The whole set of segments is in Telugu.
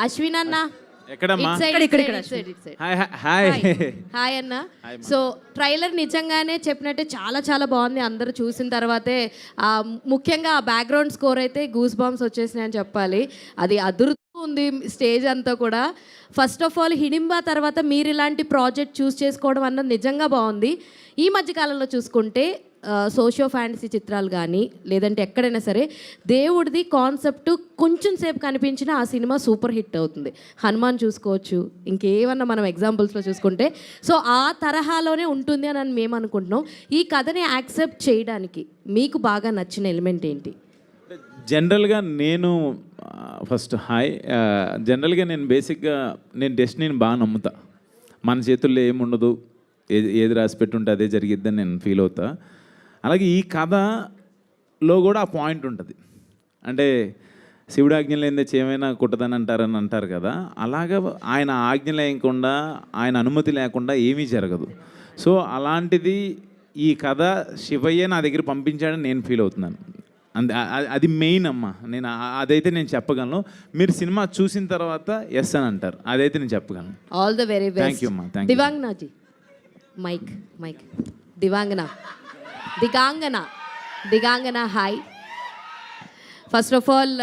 అశ్విన్ అన్న ఎక్కడమ్మా? హాయ్ అన్న. సో ట్రైలర్ నిజంగానే చెప్పినట్టే చాలా చాలా బాగుంది. అందరూ చూసిన తర్వాతే ముఖ్యంగా ఆ బ్యాక్గ్రౌండ్ స్కోర్ అయితే గూస్ బాంబ్స్ వచ్చేసినాయి అని చెప్పాలి. అది అదురుతూ ఉంది స్టేజ్ అంతా కూడా. ఫస్ట్ ఆఫ్ ఆల్ హిడింబా తర్వాత మీరు ఇలాంటి ప్రాజెక్ట్ చూస్ చేసుకోవడం అన్నది నిజంగా బాగుంది. ఈ మధ్యకాలంలో చూసుకుంటే సోషియో ఫ్యాంటసీ చిత్రాలు కానీ లేదంటే ఎక్కడైనా సరే దేవుడిది కాన్సెప్ట్ కొంచెం సేపు కనిపించినా ఆ సినిమా సూపర్ హిట్ అవుతుంది. హనుమాన్ చూసుకోవచ్చు, ఇంకేమన్నా మనం ఎగ్జాంపుల్స్లో చూసుకుంటే. సో ఆ తరహాలోనే ఉంటుంది అని మేము అనుకుంటున్నాం. ఈ కథని యాక్సెప్ట్ చేయడానికి మీకు బాగా నచ్చిన ఎలిమెంట్ ఏంటి? జనరల్గా నేను ఫస్ట్ జనరల్గా నేను బేసిక్గా నేను డెస్టినీని బాగా నమ్ముతా. మన చేతుల్లో ఏముండదు, ఏది రాసి పెట్టుంటే అదే జరిగిద్దని నేను ఫీల్ అవుతా. అలాగే ఈ కథలో కూడా ఆ పాయింట్ ఉంటుంది. అంటే శివుడు ఆజ్ఞ లేనిదే ఏమైనా కుట్టదని అంటారు కదా, అలాగా ఆయన ఆజ్ఞ లేకుండా ఆయన అనుమతి లేకుండా ఏమీ జరగదు. సో అలాంటిది ఈ కథ శివయ్య నా దగ్గర పంపించాడని నేను ఫీల్ అవుతున్నాను. అది మెయిన్ అమ్మ. నేను అదైతే నేను చెప్పగలను. మీరు సినిమా చూసిన తర్వాత ఎస్ అని అంటారు, అదైతే నేను చెప్పగలను. All the very best. Thank you అమ్మా. Thank you. దివాంగనాజీ mic Digangana hi. First of all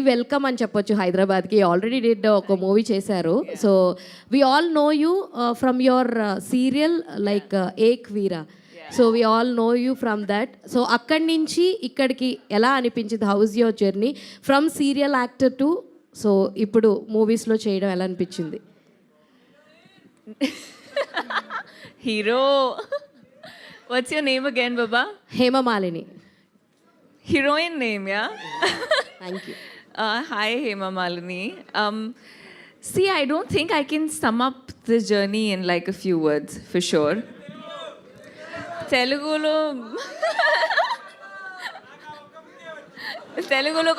welcome అని చెప్పొచ్చు హైదరాబాద్కి. ఆల్రెడీ డిడ్ ఒక మూవీ చేశారు. So we all know you from your serial like Ek Veera. So we all know you from that. So అక్కడి నుంచి ఇక్కడికి ఎలా అనిపించింది? House your journey from serial actor to so ఇప్పుడు మూవీస్లో చేయడం ఎలా అనిపించింది? Hero. What's your name again, Baba? Hema Malini. Heroine name, yeah? Thank you. Hi, Hema Malini. See, I don't think I can sum up this journey in like a few words, for sure. Telugulo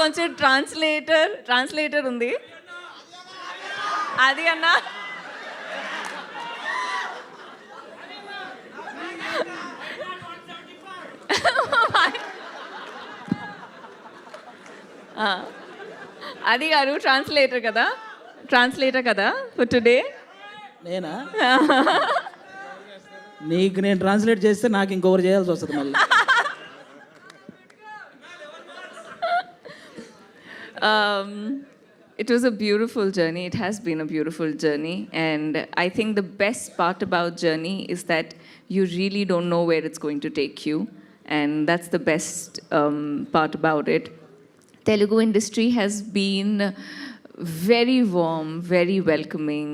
konచెం translator undi. Adi anna. అది గారు ట్రాన్స్లేటర్ కదా ఫర్ టుడే. నేనా? నీకు నేను ట్రాన్స్లేట్ చేస్తే నాకు ఇంకొకరు చేయాల్సి వస్తుంది మళ్ళీ. It was a beautiful journey. It has been a beautiful journey. And I think the best part about journey is that you really don't know where it's going to take you. And that's the best part about it. Telugu industry has been very warm, very welcoming.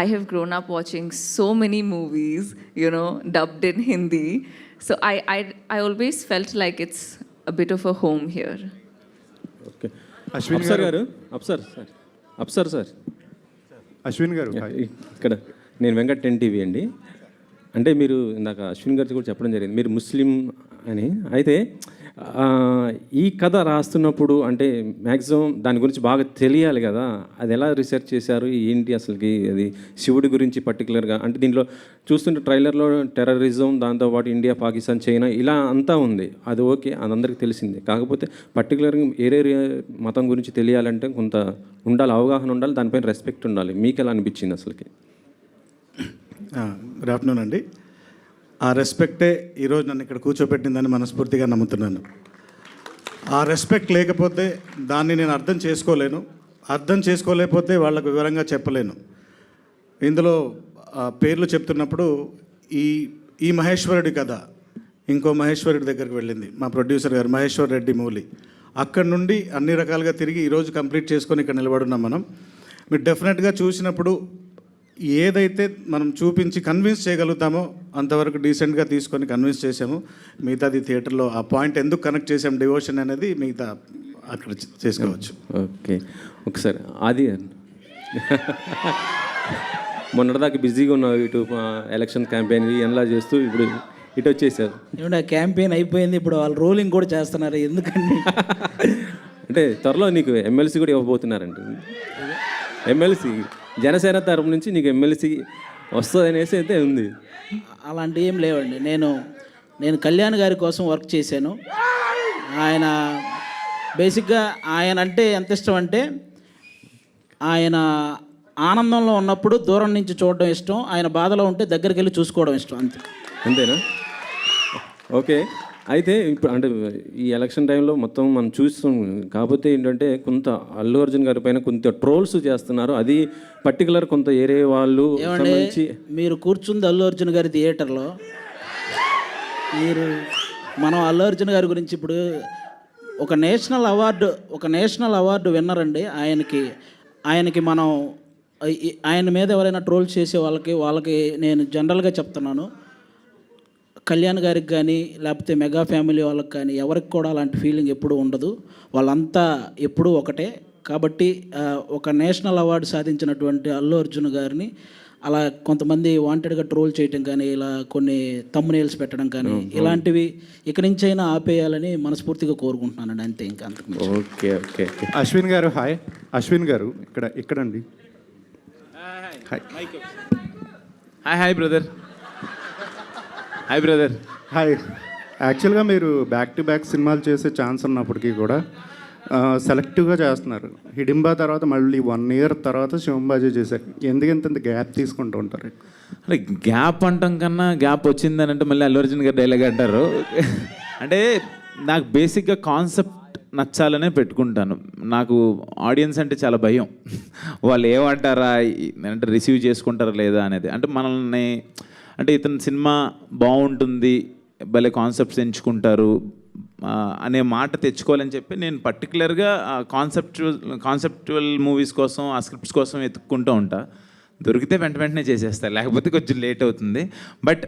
I have grown up watching so many movies, dubbed in Hindi. So I always felt like it's a bit of a home here. Okay. Ashwin గారు అప్సర్ సార్ అశ్విన్ గారు ఇక్కడ నేను వెంకట్ 10 టీవీ అండి. అంటే మీరు ఇందాక అశ్విన్ గారికి కూడా చెప్పడం జరిగింది మీరు ముస్లిం అని. అయితే ఈ కథ రాస్తున్నప్పుడు అంటే మ్యాక్సిమం దాని గురించి బాగా తెలియాలి కదా, అది ఎలా రీసెర్చ్ చేశారు ఏంటి అసలుకి? అది శివుడి గురించి పర్టికులర్గా అంటే దీంట్లో చూస్తుంటే ట్రైలర్లో టెర్రరిజం, దాంతోపాటు ఇండియా, పాకిస్తాన్, చైనా ఇలా అంతా ఉంది. అది ఓకే, అది అందరికీ తెలిసిందే. కాకపోతే పర్టికులర్గా ఏరే మతం గురించి తెలియాలంటే కొంత ఉండాలి, అవగాహన ఉండాలి, దానిపైన రెస్పెక్ట్ ఉండాలి. మీకు ఎలా అనిపించింది అసలుకి? గుడ్ ఆఫ్టర్నూన్ అండి. ఆ రెస్పెక్టే ఈరోజు నన్ను ఇక్కడ కూర్చోపెట్టిందని మనస్ఫూర్తిగా నమ్ముతున్నాను. ఆ రెస్పెక్ట్ లేకపోతే దాన్ని నేను అర్థం చేసుకోలేకపోతే వాళ్ళకు వివరంగా చెప్పలేను. ఇందులో పేర్లు చెప్తున్నప్పుడు ఈ మహేశ్వరుడి కథ ఇంకో మహేశ్వరుడి దగ్గరికి వెళ్ళింది, మా ప్రొడ్యూసర్ గారు మహేశ్వర్ రెడ్డి మూలి. అక్కడి నుండి అన్ని రకాలుగా తిరిగి ఈరోజు కంప్లీట్ చేసుకొని ఇక్కడ నిలబడున్నాం మనం. మీరు డెఫినెట్గా చూసినప్పుడు ఏదైతే మనం చూపించి కన్విన్స్ చేయగలుగుతామో అంతవరకు డీసెంట్గా తీసుకొని కన్విన్స్ చేసాము. మిగతాది థియేటర్లో ఆ పాయింట్ ఎందుకు కనెక్ట్ చేసాము డివోషన్ అనేది మిగతా అక్కడ చేసుకోవచ్చు. ఓకే, ఒకసారి ఆది మొన్నటిదాకా బిజీగా ఉన్నావు, ఇటు ఎలక్షన్ క్యాంపెయిన్ ఎలా చేస్తూ ఇప్పుడు ఇటు వచ్చేసారు. ఏమంటే క్యాంపెయిన్ అయిపోయింది, ఇప్పుడు వాళ్ళు రోలింగ్ కూడా చేస్తున్నారు. ఎందుకండి అంటే త్వరలో నీకు ఎమ్మెల్సీ కూడా ఇవ్వబోతున్నారంట. ఎమ్మెల్సీ జనసేన తరపు నుంచి నీకు ఎమ్మెల్సీ వస్తుంది అనేసి అయితే ఉంది. అలాంటివి ఏం లేవండి. నేను కళ్యాణ్ గారి కోసం వర్క్ చేశాను. ఆయన బేసిక్గా ఆయన అంటే ఎంత ఇష్టం అంటే ఆయన ఆనందంలో ఉన్నప్పుడు దూరం నుంచి చూడడం ఇష్టం, ఆయన బాధలో ఉంటే దగ్గరికి వెళ్ళి చూసుకోవడం ఇష్టం, అంతే. అంతేనా? ఓకే. అయితే ఇప్పుడు అంటే ఈ ఎలక్షన్ టైంలో మొత్తం మనం చూస్తాం. కాకపోతే ఏంటంటే కొంత అల్లు అర్జున్ గారి పైన కొంత ట్రోల్స్ చేస్తున్నారు. అది పర్టికులర్ కొంత ఏరే వాళ్ళు ఏమండి, సంబంధించి మీరు కూర్చుంది అల్లు అర్జున్ గారి థియేటర్లో, మీరు మనం అల్లు అర్జున్ గారి గురించి ఇప్పుడు ఒక నేషనల్ అవార్డు విన్నర్ అండి. ఆయనకి మనం ఆయన మీద ఎవరైనా ట్రోల్ చేసే వాళ్ళకి నేను జనరల్గా చెప్తున్నాను, కళ్యాణ్ గారికి కానీ లేకపోతే మెగా ఫ్యామిలీ వాళ్ళకి కానీ ఎవరికి కూడా అలాంటి ఫీలింగ్ ఎప్పుడూ ఉండదు. వాళ్ళంతా ఎప్పుడూ ఒకటే. కాబట్టి ఒక నేషనల్ అవార్డు సాధించినటువంటి అల్లు అర్జున్ గారిని అలా కొంతమంది వాంటెడ్గా ట్రోల్ చేయటం కానీ, ఇలా కొన్ని తమ్మునేల్స్ పెట్టడం కానీ, ఇలాంటివి ఇక్కడి నుంచైనా ఆపేయాలని మనస్ఫూర్తిగా కోరుకుంటున్నానండి, అంతే. ఇంకా అంతకు ఓకే ఓకే ఓకే. అశ్విన్ గారు హాయ్. అశ్విన్ గారు ఇక్కడండి. Hi brother. Hi brother. Hi. యాక్చువల్గా మీరు బ్యాక్ టు బ్యాక్ సినిమాలు చేసే ఛాన్స్ ఉన్నప్పటికీ కూడా సెలెక్టివ్గా చేస్తున్నారు. హిడింబా తర్వాత మళ్ళీ 1 year తర్వాత శివంబాజీ చేశారు. ఎందుకంత గ్యాప్ తీసుకుంటూ ఉంటారు? అంటే గ్యాప్ అంటాం కన్నా గ్యాప్ వచ్చిందని అంటే మళ్ళీ అల్లు అర్జున్ గారు డైలాగ్ అంటారు. అంటే నాకు బేసిక్గా కాన్సెప్ట్ నచ్చాలనే పెట్టుకుంటాను. నాకు ఆడియన్స్ అంటే చాలా భయం. వాళ్ళు ఏమంటారా అంటే రిసీవ్ చేసుకుంటారా లేదా అనేది. అంటే మనల్ని అంటే ఇతని సినిమా బాగుంటుంది, భలే కాన్సెప్ట్స్ ఎంచుకుంటారు అనే మాట తెచ్చుకోవాలని చెప్పి నేను పర్టికులర్గా కాన్సెప్చువల్ మూవీస్ కోసం, ఆ స్క్రిప్ట్స్ కోసం వెతుక్కుంటూ ఉంటా. దొరికితే వెంటనే చేసేస్తారు, లేకపోతే కొంచెం లేట్ అవుతుంది. బట్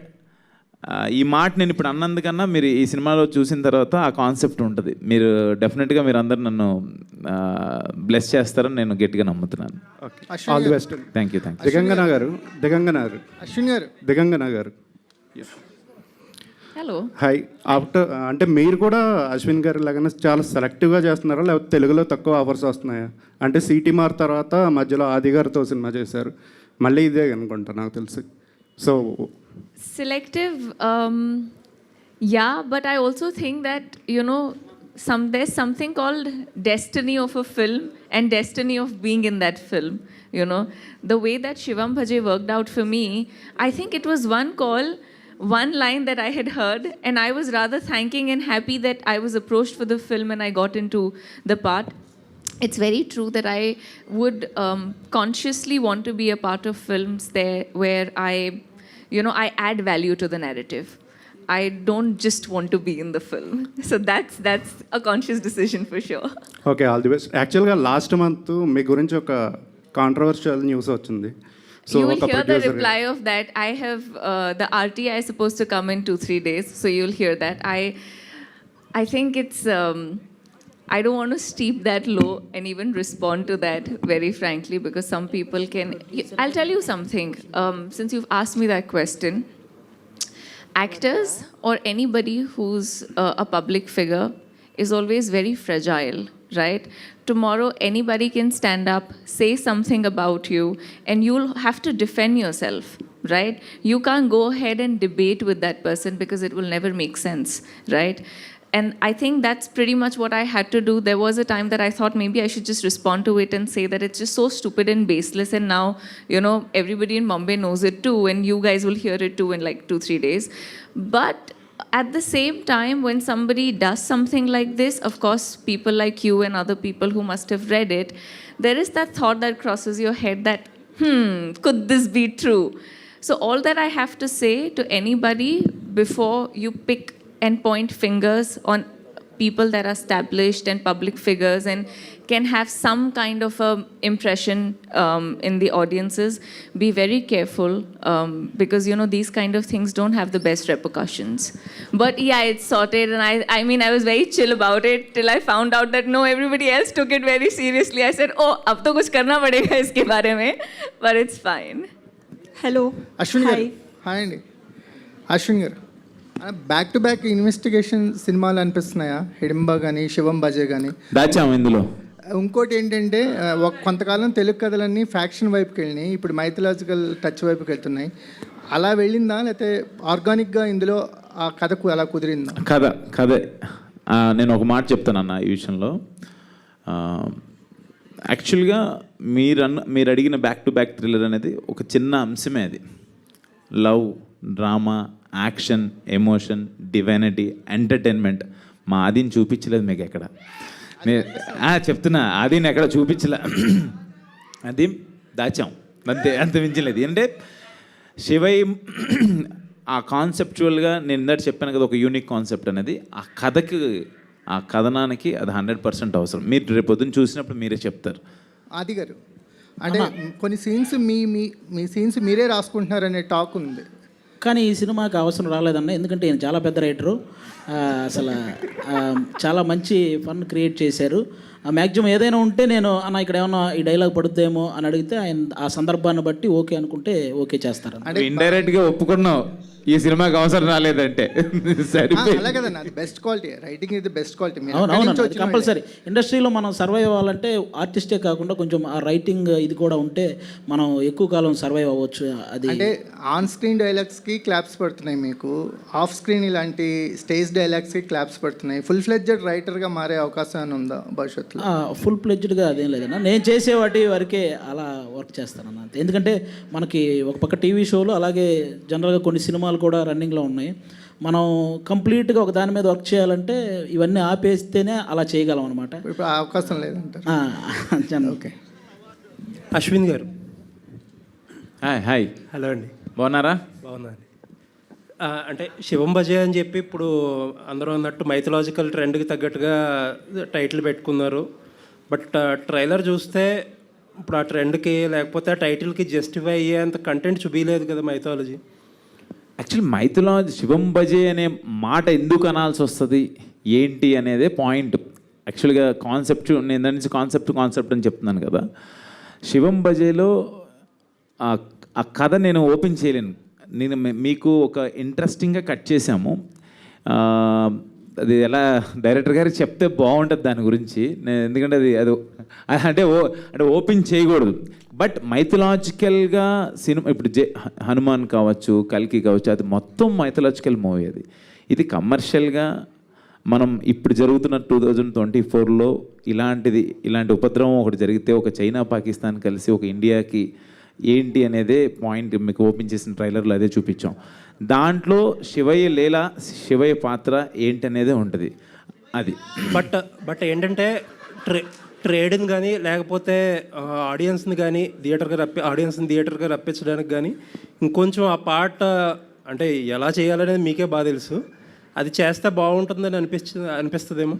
ఈ మాట నేను ఇప్పుడు అన్నందుకన్నా మీరు ఈ సినిమాలో చూసిన తర్వాత ఆ కాన్సెప్ట్ ఉంటుంది. మీరు డెఫినెట్గా మీరు అందరు నన్ను బ్లెస్ చేస్తారని నేను గట్టిగా నమ్ముతున్నాను. All the best. Thank you. Digangana గారు Hello. హాయ్. అంటే మీరు కూడా అశ్విన్ గారి లాగానే చాలా సెలెక్టివ్గా చేస్తున్నారా, లేకపోతే తెలుగులో తక్కువ ఆఫర్స్ వస్తున్నాయా? అంటే సిటీ మార్ తర్వాత మధ్యలో ఆది గారితో సినిమా చేశారు, మళ్ళీ ఇదే అనుకుంటా నాకు తెలిసి. So Selective, yeah, but I also think that, you know, there's something called destiny of a film and destiny of being in that film. You know, the way that Shivam Bhaje worked out for me, I think it was one call, one line that I had heard, and I was rather thanking and happy that I was approached for the film and I got into the part. It's very true that I would consciously want to be a part of films there where I add value to the narrative. I don't just want to be in the film. So that's a conscious decision for sure. Okay, all the best. యాక్చువల్గా లాస్ట్ మంత్ మీ గురించి ఒక కాంట్రవర్షియల్ న్యూస్ వచ్చింది. So you will hear the reply of that. I have the RTI is supposed to come in 2-3 days, so you'll hear that. I think it's I don't want to steep that low and even respond to that very frankly, because some people can. I'll tell you something. Since you've asked me that question, actors or anybody who's a public figure is always very fragile, right? Tomorrow, anybody can stand up, say something about you, and you'll have to defend yourself, right? You can't go ahead and debate with that person because it will never make sense, right? And I think that's pretty much what I had to do. There was a time that I thought maybe I should just respond to it and say that it's just so stupid and baseless. And now, you know, everybody in Mumbai knows it too, and you guys will hear it too in like 2-3 days. But at the same time, when somebody does something like this, of course, people like you and other people who must have read it, there is that thought that crosses your head that, could this be true? So all that I have to say to anybody before you pick and point fingers on people that are established and public figures and can have some kind of a impression in the audiences, be very careful, because you know these kind of things don't have the best repercussions. But yeah, it's sorted, and I mean I was very chill about it till I found out that no, everybody else took it very seriously. I said, oh, ab to kuch karna padega iske bare mein, but it's fine. Hello Ashwin గారు హాయ్ అండి. అశ్విన్ గారు బ్యాక్ టు బ్యాక్ ఇన్వెస్టిగేషన్ సినిమాలు అనిపిస్తున్నాయా? హిడింబా కానీ శివం బజే కానీ దాచాము ఇందులో. ఇంకోటి ఏంటంటే కొంతకాలం తెలుగు కథలన్నీ ఫ్యాక్షన్ వైపుకి వెళ్ళినాయి, ఇప్పుడు మైథలాజికల్ టచ్ వైపుకి వెళ్తున్నాయి. అలా వెళ్ళిందా, లేకపోతే ఆర్గానిక్గా ఇందులో ఆ కథకు అలా కుదిరిందా? కథే. నేను ఒక మాట చెప్తానన్న ఈ విషయంలో. యాక్చువల్గా మీరు అడిగిన బ్యాక్ టు బ్యాక్ థ్రిల్లర్ అనేది ఒక చిన్న అంశమే అది. Love, drama, action, emotion, divinity, entertainment. మా ఆదిని చూపించలేదు మీకు ఎక్కడ. చెప్తున్నా, ఆదిని ఎక్కడ చూపించలే. అది దాచాం అంతే, అంత మించలేదు. అంటే శివయ్య ఆ కాన్సెప్చువల్గా నేను ఇందాక చెప్పాను కదా, ఒక యూనిక్ కాన్సెప్ట్ అనేది ఆ కథకి, ఆ కథనానికి అది 100% అవసరం. మీరు రేపు పొద్దున్న చూసినప్పుడు మీరే చెప్తారు. ఆది గారు అంటే కొన్ని సీన్స్ మీ సీన్స్ మీరే రాసుకుంటున్నారనే టాక్ ఉంది, కానీ ఈ సినిమాకి అవసరం రాలేదన్న. ఎందుకంటే ఈయన చాలా పెద్ద రైటరు, అసలు చాలా మంచి ఫన్ క్రియేట్ చేశారు. మ్యాక్సిమం ఏదైనా ఉంటే నేను అన్న ఇక్కడ ఏమన్నా ఈ డైలాగ్ పడుద్దేమో అని అడిగితే ఆయన ఆ సందర్భాన్ని బట్టి ఓకే అనుకుంటే ఓకే చేస్తారు. ఇండైరెక్ట్గా ఒప్పుకున్నావు ఈ సినిమాకి అవసరం రాలేదంటే. అలా కదన్న, అది బెస్ట్ క్వాలిటీ. రైటింగ్ ఇది బెస్ట్ క్వాలిటీ. అవునవును, కంపల్సరీ. ఇండస్ట్రీలో మనం సర్వైవ్ అవ్వాలంటే ఆర్టిస్టే కాకుండా కొంచెం ఆ రైటింగ్ ఇది కూడా ఉంటే మనం ఎక్కువ కాలం సర్వైవ్ అవ్వచ్చు. అది అంటే ఆన్ స్క్రీన్ డైలాగ్స్కి క్లాప్స్ పడుతున్నాయి, మీకు ఆఫ్ స్క్రీన్ ఇలాంటి స్టేజ్ డైలాగ్స్కి క్లాప్స్ పడుతున్నాయి. ఫుల్ ఫ్లెడ్జెడ్ రైటర్గా మారే అవకాశం ఏమైనా ఉందా భవిష్యత్తులో? ఫుల్ ప్లెడ్జ్డ్గా అదేం లేదన్నా. నేను చేసే వాటి వరకే అలా వర్క్ చేస్తానన్న అంతే. ఎందుకంటే మనకి ఒక పక్క టీవీ షోలు, అలాగే జనరల్గా కొన్ని సినిమాలు కూడా రన్నింగ్లో ఉన్నాయి. మనం కంప్లీట్గా ఒక దాని మీద వర్క్ చేయాలంటే ఇవన్నీ ఆపేస్తేనే అలా చేయగలం అనమాట. ఇప్పుడు అవకాశం లేదంటారు. ఓకే. అశ్విన్ గారు, హాయ్. హలో అండి. బాగున్నారా? బాగున్నాను. అంటే శివం భజే అని చెప్పి ఇప్పుడు అందరూ అన్నట్టు మైథలాజికల్ ట్రెండ్కి తగ్గట్టుగా టైటిల్ పెట్టుకున్నారు. బట్ ట్రైలర్ చూస్తే ఇప్పుడు ఆ ట్రెండ్కి లేకపోతే ఆ టైటిల్కి జస్టిఫై అయ్యేంత కంటెంట్ చూపించలేదు కదా మైథాలజీ. యాక్చువల్లీ మైథలాజీ శివం భజే అనే మాట ఎందుకు అనాల్సి వస్తుంది ఏంటి అనేదే పాయింట్. యాక్చువల్గా కాన్సెప్ట్, నేను దాని నుంచి కాన్సెప్ట్ అని చెప్తున్నాను కదా. శివం భజేలో ఆ కథ నేను ఓపెన్ చేయలేను. నేను మీకు ఒక ఇంట్రెస్టింగ్గా కట్ చేశాము. అది ఎలా డైరెక్టర్ గారికి చెప్తే బాగుంటుంది దాని గురించి. ఎందుకంటే అది అంటే ఓపెన్ చేయకూడదు. బట్ మైథలాజికల్గా సినిమా ఇప్పుడు హనుమాన్ కావచ్చు, కల్కి కావచ్చు, అది మొత్తం మైథలాజికల్ మూవీ. అది ఇది కమర్షియల్గా మనం ఇప్పుడు జరుగుతున్న 2024లో ఇలాంటి ఉపద్రవం ఒకటి జరిగితే ఒక చైనా పాకిస్తాన్ కలిసి ఒక ఇండియాకి ఏంటి అనేదే పాయింట్ మీకు ఓపెన్ చేసిన ట్రైలర్లో అదే చూపించాం. దాంట్లో శివయ్య పాత్ర ఏంటి అనేదే ఉంటుంది అది. బట్ ఏంటంటే ట్రేడ్ని కానీ లేకపోతే ఆడియన్స్ని కానీ థియేటర్గా రప్పించడానికి కానీ ఇంకొంచెం ఆ పార్ట్ అంటే ఎలా చేయాలనేది మీకే బాగా తెలుసు. అది చేస్తే బాగుంటుందని అనిపిస్తుందేమో.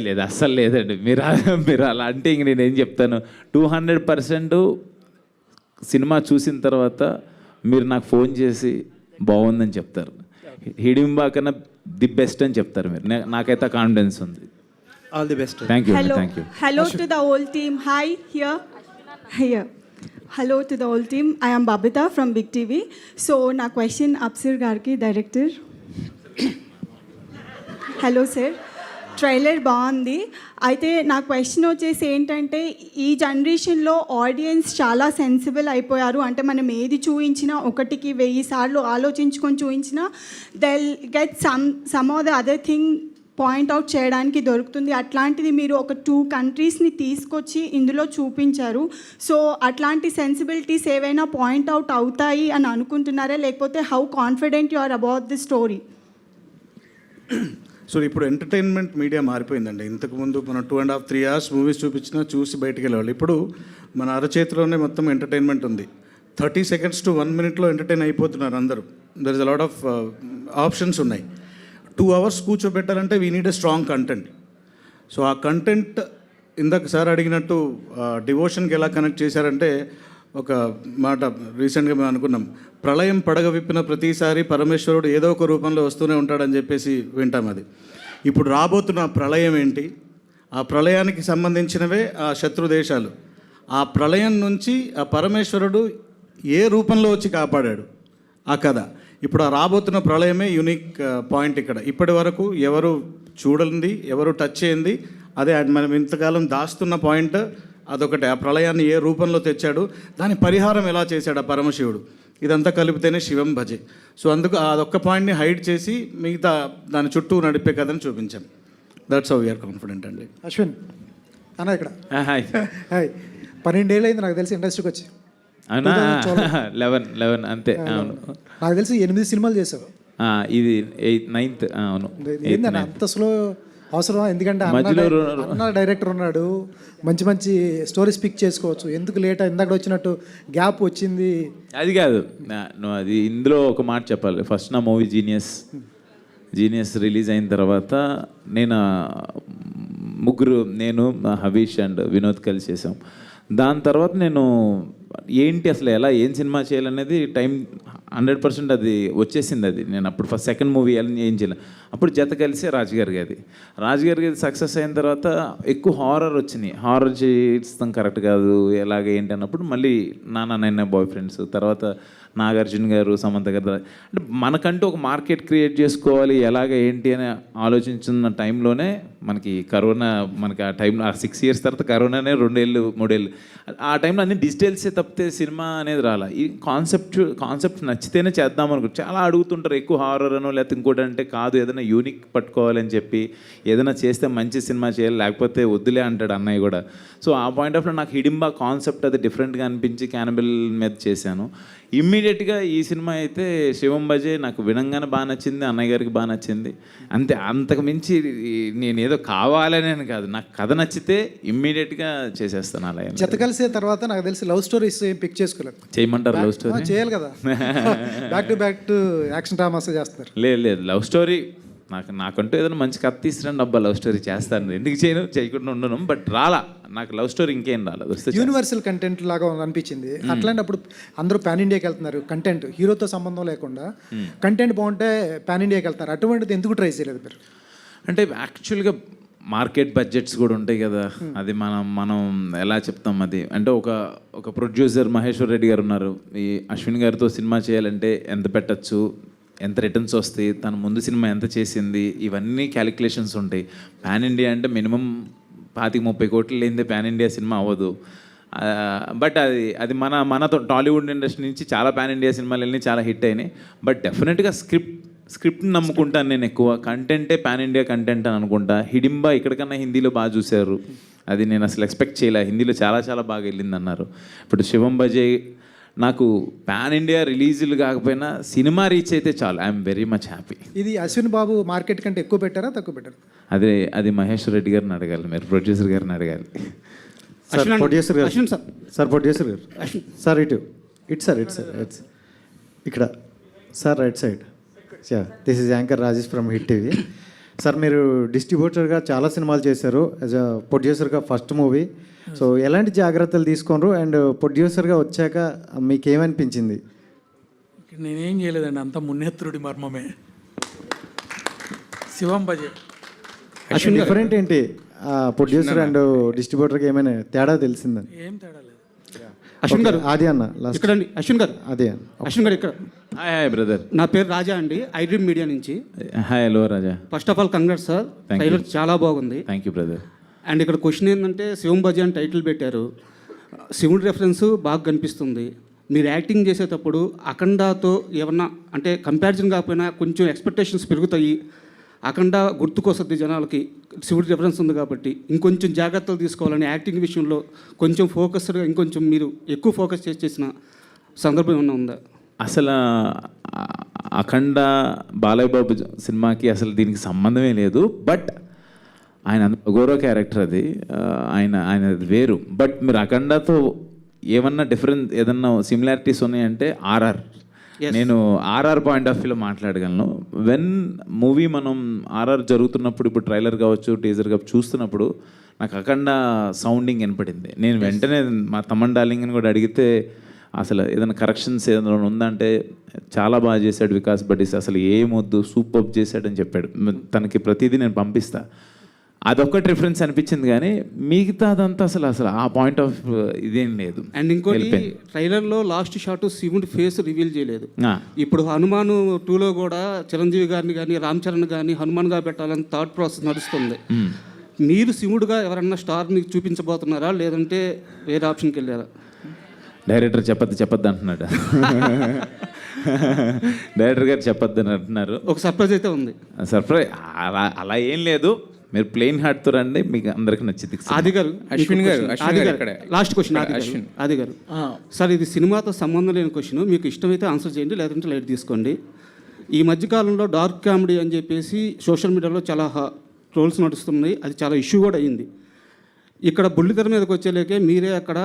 లేదు, అస్సలు లేదండి. మీరు అలా అంటే ఇంక నేనేం చెప్తాను. 200% సినిమా చూసిన తర్వాత మీరు నాకు ఫోన్ చేసి బాగుందని చెప్తారు. హిడింబా కన్నా ది బెస్ట్ అని చెప్తారు మీరు. నాకైతే కాన్ఫిడెన్స్ ఉంది. All the best. Thank you. Hello to the whole team. Hi, here. Hello to the whole team. I am Babita from Big TV. So, na question Apsir Garki, director. Hello, sir. Trailer బాగుంది. అయితే నా క్వశ్చన్ వచ్చేసి ఏంటంటే, ఈ జనరేషన్లో ఆడియన్స్ చాలా సెన్సిబుల్ అయిపోయారు. అంటే మనం ఏది చూపించినా 1కి 1000 సార్లు ఆలోచించుకొని చూపించినా they'll get some of the other thing point out చేయడానికి దొరుకుతుంది. అట్లాంటిది మీరు ఒక 2 కంట్రీస్ని తీసుకొచ్చి ఇందులో చూపించారు. సో అట్లాంటి సెన్సిబిలిటీస్ ఏవైనా పాయింట్అవుట్ అవుతాయి అని అనుకుంటున్నారా, లేకపోతే how confident you are about the story? So ఇప్పుడు ఎంటర్టైన్మెంట్ మీడియా మారిపోయిందండి. ఇంతకుముందు మనం 2.5 3 hours మూవీస్ చూపించినా చూసి బయటికి వెళ్ళేవాళ్ళు. ఇప్పుడు మన అరచేతిలోనే మొత్తం ఎంటర్టైన్మెంట్ ఉంది. 30 seconds to 1 minuteలో ఎంటర్టైన్ అయిపోతున్నారు అందరూ. There is a lot of options ఉన్నాయి. 2 hours కూర్చోబెట్టాలంటే we need a strong content. So ఆ కంటెంట్ ఇందాక సార్ అడిగినట్టు డివోషన్కి ఎలా కనెక్ట్ చేశారంటే, ఒక మాట రీసెంట్గా మేము అనుకున్నాం, ప్రళయం పడగ విప్పిన ప్రతిసారి పరమేశ్వరుడు ఏదో ఒక రూపంలో వస్తూనే ఉంటాడని చెప్పేసి వింటాం. అది ఇప్పుడు రాబోతున్న ప్రళయం ఏంటి, ఆ ప్రళయానికి సంబంధించినవే ఆ శత్రు దేశాలు. ఆ ప్రళయం నుంచి ఆ పరమేశ్వరుడు ఏ రూపంలో వచ్చి కాపాడాడు ఆ కథ. ఇప్పుడు ఆ రాబోతున్న ప్రళయమే యూనిక్ పాయింట్ ఇక్కడ. ఇప్పటి వరకు ఎవరు చూడండి, ఎవరు టచ్ చేయండి, అదే మనం ఇంతకాలం దాస్తున్న పాయింట్ అదొకటి. ఆ ప్రళయాన్ని ఏ రూపంలో తెచ్చాడు, దాని పరిహారం ఎలా చేశాడు ఆ పరమశివుడు, ఇదంతా కలిపితేనే శివం భజే. సో అందుకు అదొక్క పాయింట్ని హైడ్ చేసి మిగతా దాని చుట్టూ నడిపే కథని చూపించాం. దట్స్ హౌ వీఆర్ కాన్ఫిడెంట్ అండి. అశ్విన్, అన్న ఇక్కడ హాయ్ హాయ్ 12 ఏళ్ళు అయింది నాకు తెలిసి ఇండస్ట్రీకి వచ్చి. అవునా 11 అంతే అవును. నాకు తెలిసి 8 సినిమాలు చేసావు. ఇది 9th అవును. ఏందన్న అంత స్లో అవసరం? ఎందుకంటే అన్న డైరెక్టర్ ఉన్నాడు, మంచి మంచి స్టోరీస్ పిక్ చేసుకోవచ్చు. ఎందుకు లేట్ ఇందాక వచ్చినట్టు గ్యాప్ వచ్చింది? అది కాదు, నువ్వు అది ఇందులో ఒక మాట చెప్పాలి. ఫస్ట్ నా మూవీ జీనియస్ రిలీజ్ అయిన తర్వాత నేను ముగ్గురు, నేను హవీష్ అండ్ వినోద్ కలిసి చేసాం. దాని తర్వాత నేను ఏంటి అసలు ఏం సినిమా చేయాలనేది టైం 100% అది వచ్చేసింది. అది నేను అప్పుడు ఫస్ట్ సెకండ్ మూవీ ఏం చేయలేదు. అప్పుడు జత కలిసి రాజుగారి గది సక్సెస్ అయిన తర్వాత ఎక్కువ హారర్ వచ్చినాయి. హారర్ చేస్తాం కరెక్ట్ కాదు, ఏంటి అన్నప్పుడు మళ్ళీ నాన్న బాయ్ ఫ్రెండ్స్, తర్వాత నాగార్జున గారు, సమంత గారు, అంటే మనకంటూ ఒక మార్కెట్ క్రియేట్ చేసుకోవాలి ఏంటి అని ఆలోచించిన టైంలోనే మనకి కరోనా, మనకి ఆ టైంలో 6 years తర్వాత కరోనానే 2 ఏళ్ళు 3 ఏళ్ళు. ఆ టైంలో అన్ని డిజిటల్సే తప్పితే సినిమా అనేది రాలా. ఈ కాన్సెప్ట్ నచ్చితేనే చేద్దాం అనుకుంటారు. చాలా అడుగుతుంటారు ఎక్కువ హారర్ అనో లేకపోతే ఇంకోటి అంటే కాదు, ఏదైనా యూనిక్ పట్టుకోవాలని చెప్పి ఏదైనా చేస్తే మంచి సినిమా చేయాలి, లేకపోతే వద్దులే అంటాడు అన్నయ్య కూడా. సో ఆ పాయింట్ ఆఫ్ లో నాకు హిడింబా కాన్సెప్ట్ అది డిఫరెంట్గా అనిపించి క్యానబిల్ మీద చేశాను. ఇమ్మీడియట్గా ఈ సినిమా అయితే శివం బజే నాకు వినంగానే బాగా నచ్చింది, అన్నయ్య గారికి బాగా నచ్చింది. అంతే, అంతకు మించి నేను ఏదో కావాలని కాదు, నాకు కథ నచ్చితే ఇమ్మీడియట్గా చేసేస్తాను. అలా జత కలిసే తర్వాత నాకు తెలిసి లవ్ స్టోరీస్ ఏం పిక్ చేసుకోలేదు. చేయమంటారు లవ్ స్టోరీ? చేయాలి కదా, బ్యాక్ టు యాక్షన్ డ్రామాస్ చేస్తారు. లేదు లవ్ స్టోరీ నాకంటూ ఏదైనా మంచి కథ తీసుకురండి అబ్బా, లవ్ స్టోరీ చేస్తాను. ఎందుకు చేయకుండా ఉండను, బట్ రాలా నాకు లవ్ స్టోరీ ఇంకేం రాలేదు. వస్తే యూనివర్సల్ కంటెంట్ లాగా అనిపించింది. అట్లాంటప్పుడు అందరూ పాన్ ఇండియాకి వెళ్తున్నారు, కంటెంట్ హీరోతో సంబంధం లేకుండా కంటెంట్ బాగుంటే పాన్ ఇండియాకి వెళ్తారు. అటువంటిది ఎందుకు ట్రై చేయలేదు మీరు? అంటే యాక్చువల్గా మార్కెట్ బడ్జెట్స్ కూడా ఉంటాయి కదా, అది మనం ఎలా చెప్తాం అది. అంటే ఒక ప్రొడ్యూసర్ మహేశ్వర్ రెడ్డి గారు ఉన్నారు, ఈ అశ్విన్ గారితో సినిమా చేయాలంటే ఎంత పెట్టచ్చు, ఎంత రిటర్న్స్ వస్తాయి, తన ముందు సినిమా ఎంత చేసింది, ఇవన్నీ క్యాలిక్యులేషన్స్ ఉంటాయి. పాన్ ఇండియా అంటే మినిమం 25-30 కోట్లు లేనిదే పాన్ ఇండియా సినిమా అవ్వదు. బట్ అది మన టాలీవుడ్ ఇండస్ట్రీ నుంచి చాలా పాన్ ఇండియా సినిమాలు వెళ్ళి చాలా హిట్ అయినాయి. బట్ డెఫినెట్గా స్క్రిప్ట్ని నమ్ముకుంటాను నేను ఎక్కువ. కంటెంటే పాన్ ఇండియా కంటెంట్ అని అనుకుంటా. హిడింబా ఇక్కడికన్నా హిందీలో బాగా చూశారు, అది నేను అసలు ఎక్స్పెక్ట్ చేయలే. హిందీలో చాలా చాలా బాగా వెళ్ళింది అన్నారు. ఇప్పుడు శివం బజే నాకు పాన్ ఇండియా రిలీజులు కాకపోయినా సినిమా రీచ్ అయితే చాలు, ఐఎమ్ వెరీ మచ్ హ్యాపీ. ఇది అశ్విన్ బాబు మార్కెట్ కంటే ఎక్కువ పెట్టారా తక్కువ పెట్టారా? అది మహేశ్వర్ రెడ్డి గారిని అడగాలి, మీరు ప్రొడ్యూసర్ గారిని అడగాలి. ప్రొడ్యూసర్ గారు ప్రొడ్యూసర్ గారు సార్ ఇటు సార్ ఇక్కడ sir right side. This is anchor Rajesh from hit TV. Sir మీరు డిస్ట్రిబ్యూటర్గా చాలా సినిమాలు చేశారు, యాజ్ అ ప్రొడ్యూసర్గా ఫస్ట్ మూవీ. సో ఎలాంటి జాగ్రత్తలు తీసుకున్నారు అండ్ ప్రొడ్యూసర్గా వచ్చాక మీకు ఏమనిపించింది? నేనేం చేయలేదండి, అంత మున్నెత్తుడి మర్మమే. శివం బజే డిఫరెంట్ ఏంటి ప్రొడ్యూసర్ అండ్ డిస్ట్రిబ్యూటర్కి ఏమైనా తేడా తెలిసిందని? ఏం తేడా లేదు. అశ్విన్ గారు అది అన్న ఇక్కడ అండి, అశ్విన్ గారు అదే అశ్విన్ గారు ఇక్కడ. హాయ్ బ్రదర్, నా పేరు రాజా అండి, ఐడ్రీమ్ మీడియా నుంచి. Hi hello Raja. First of all congrats sir, trailer చాలా బాగుంది. Thank you brother. అండ్ ఇక్కడ క్వశ్చన్ ఏంటంటే శివం బజే అని టైటిల్ పెట్టారు, శివుడి రెఫరెన్స్ బాగా కనిపిస్తుంది. మీరు యాక్టింగ్ చేసేటప్పుడు అఖండాతో ఏమన్నా అంటే కంపారిజన్ కాకపోయినా కొంచెం ఎక్స్పెక్టేషన్స్ పెరుగుతాయి, అఖండ గుర్తుకొస్తుంది జనాలకి, శివుడి రెఫరెన్స్ ఉంది కాబట్టి ఇంకొంచెం జాగ్రత్తలు తీసుకోవాలని యాక్టింగ్ విషయంలో కొంచెం ఫోకస్డ్గా ఇంకొంచెం మీరు ఎక్కువ ఫోకస్ చేసిన సందర్భం ఏమన్నా ఉందా? అసలు అఖండ బాలయ్య బాబు సినిమాకి అసలు దీనికి సంబంధమే లేదు. బట్ ఆయన గౌరవ క్యారెక్టర్ అది, ఆయన వేరు. బట్ మీరు అఖండతో ఏమన్నా డిఫరెన్స్ ఏదన్నా సిమిలారిటీస్ ఉన్నాయంటే ఆర్ఆర్, నేను ఆర్ఆర్ పాయింట్ ఆఫ్ వ్యూలో మాట్లాడగలను. వెన్ మూవీ మనం ఆర్ఆర్ జరుగుతున్నప్పుడు, ఇప్పుడు ట్రైలర్ కావచ్చు టీజర్ కావచ్చు చూస్తున్నప్పుడు నాకు అఖండ సౌండింగ్ వినపడింది. నేను వెంటనే మా తమన్ డార్లింగ్ని కూడా అడిగితే అసలు ఏదైనా కరెక్షన్స్ ఏదైనా ఉందంటే చాలా బాగా చేశాడు వికాస్ బడ్డీస్, అసలు ఏమొద్దు సూపర్ చేశాడని చెప్పాడు. తనకి ప్రతిదీ నేను పంపిస్తా. అదొక్కటి రిఫరెన్స్ అనిపించింది, కానీ మిగతా అదంతా అసలు ఆ పాయింట్ ఆఫ్ ఇదేం లేదు. అండ్ ఇంకోటి ట్రైలర్లో లాస్ట్ షాట్ శివుడి ఫేస్ రివీల్ చేయలేదు. ఇప్పుడు హనుమాన్ 2లో కూడా చిరంజీవి గారిని కానీ రామ్ చరణ్ కానీ హనుమాన్గా పెట్టాలని థాట్ ప్రాసెస్ నడుస్తుంది. మీరు శివుడుగా ఎవరన్నా స్టార్ని చూపించబోతున్నారా, లేదంటే వేరే ఆప్షన్కి వెళ్ళారా? డైరెక్టర్ చెప్పద్దు అంటున్నాడు. డైరెక్టర్ గారు చెప్పొద్దు అని అంటున్నారు. ఒక సర్ప్రైజ్ అయితే ఉంది. సర్ప్రైజ్ అలా ఏం లేదు, మీరు ప్లెయిన్ హార్ట్తో రండి, మీకు అందరికి నచ్చింది. ఆది గారు, అశ్విన్ గారు, ఆది గారు, లాస్ట్ క్వశ్చన్ ఆది గారు. సార్, ఇది సినిమాతో సంబంధం లేని క్వశ్చన్. మీకు ఇష్టమైతే ఆన్సర్ చేయండి, లేదంటే లైట్ తీసుకోండి. ఈ మధ్యకాలంలో డార్క్ కామెడీ అని చెప్పేసి సోషల్ మీడియాలో చాలా ట్రోల్స్ నడుస్తున్నాయి. అది చాలా ఇష్యూ కూడా అయింది. ఇక్కడ బుల్లితెర మీదకి వచ్చేలేకే మీరే అక్కడ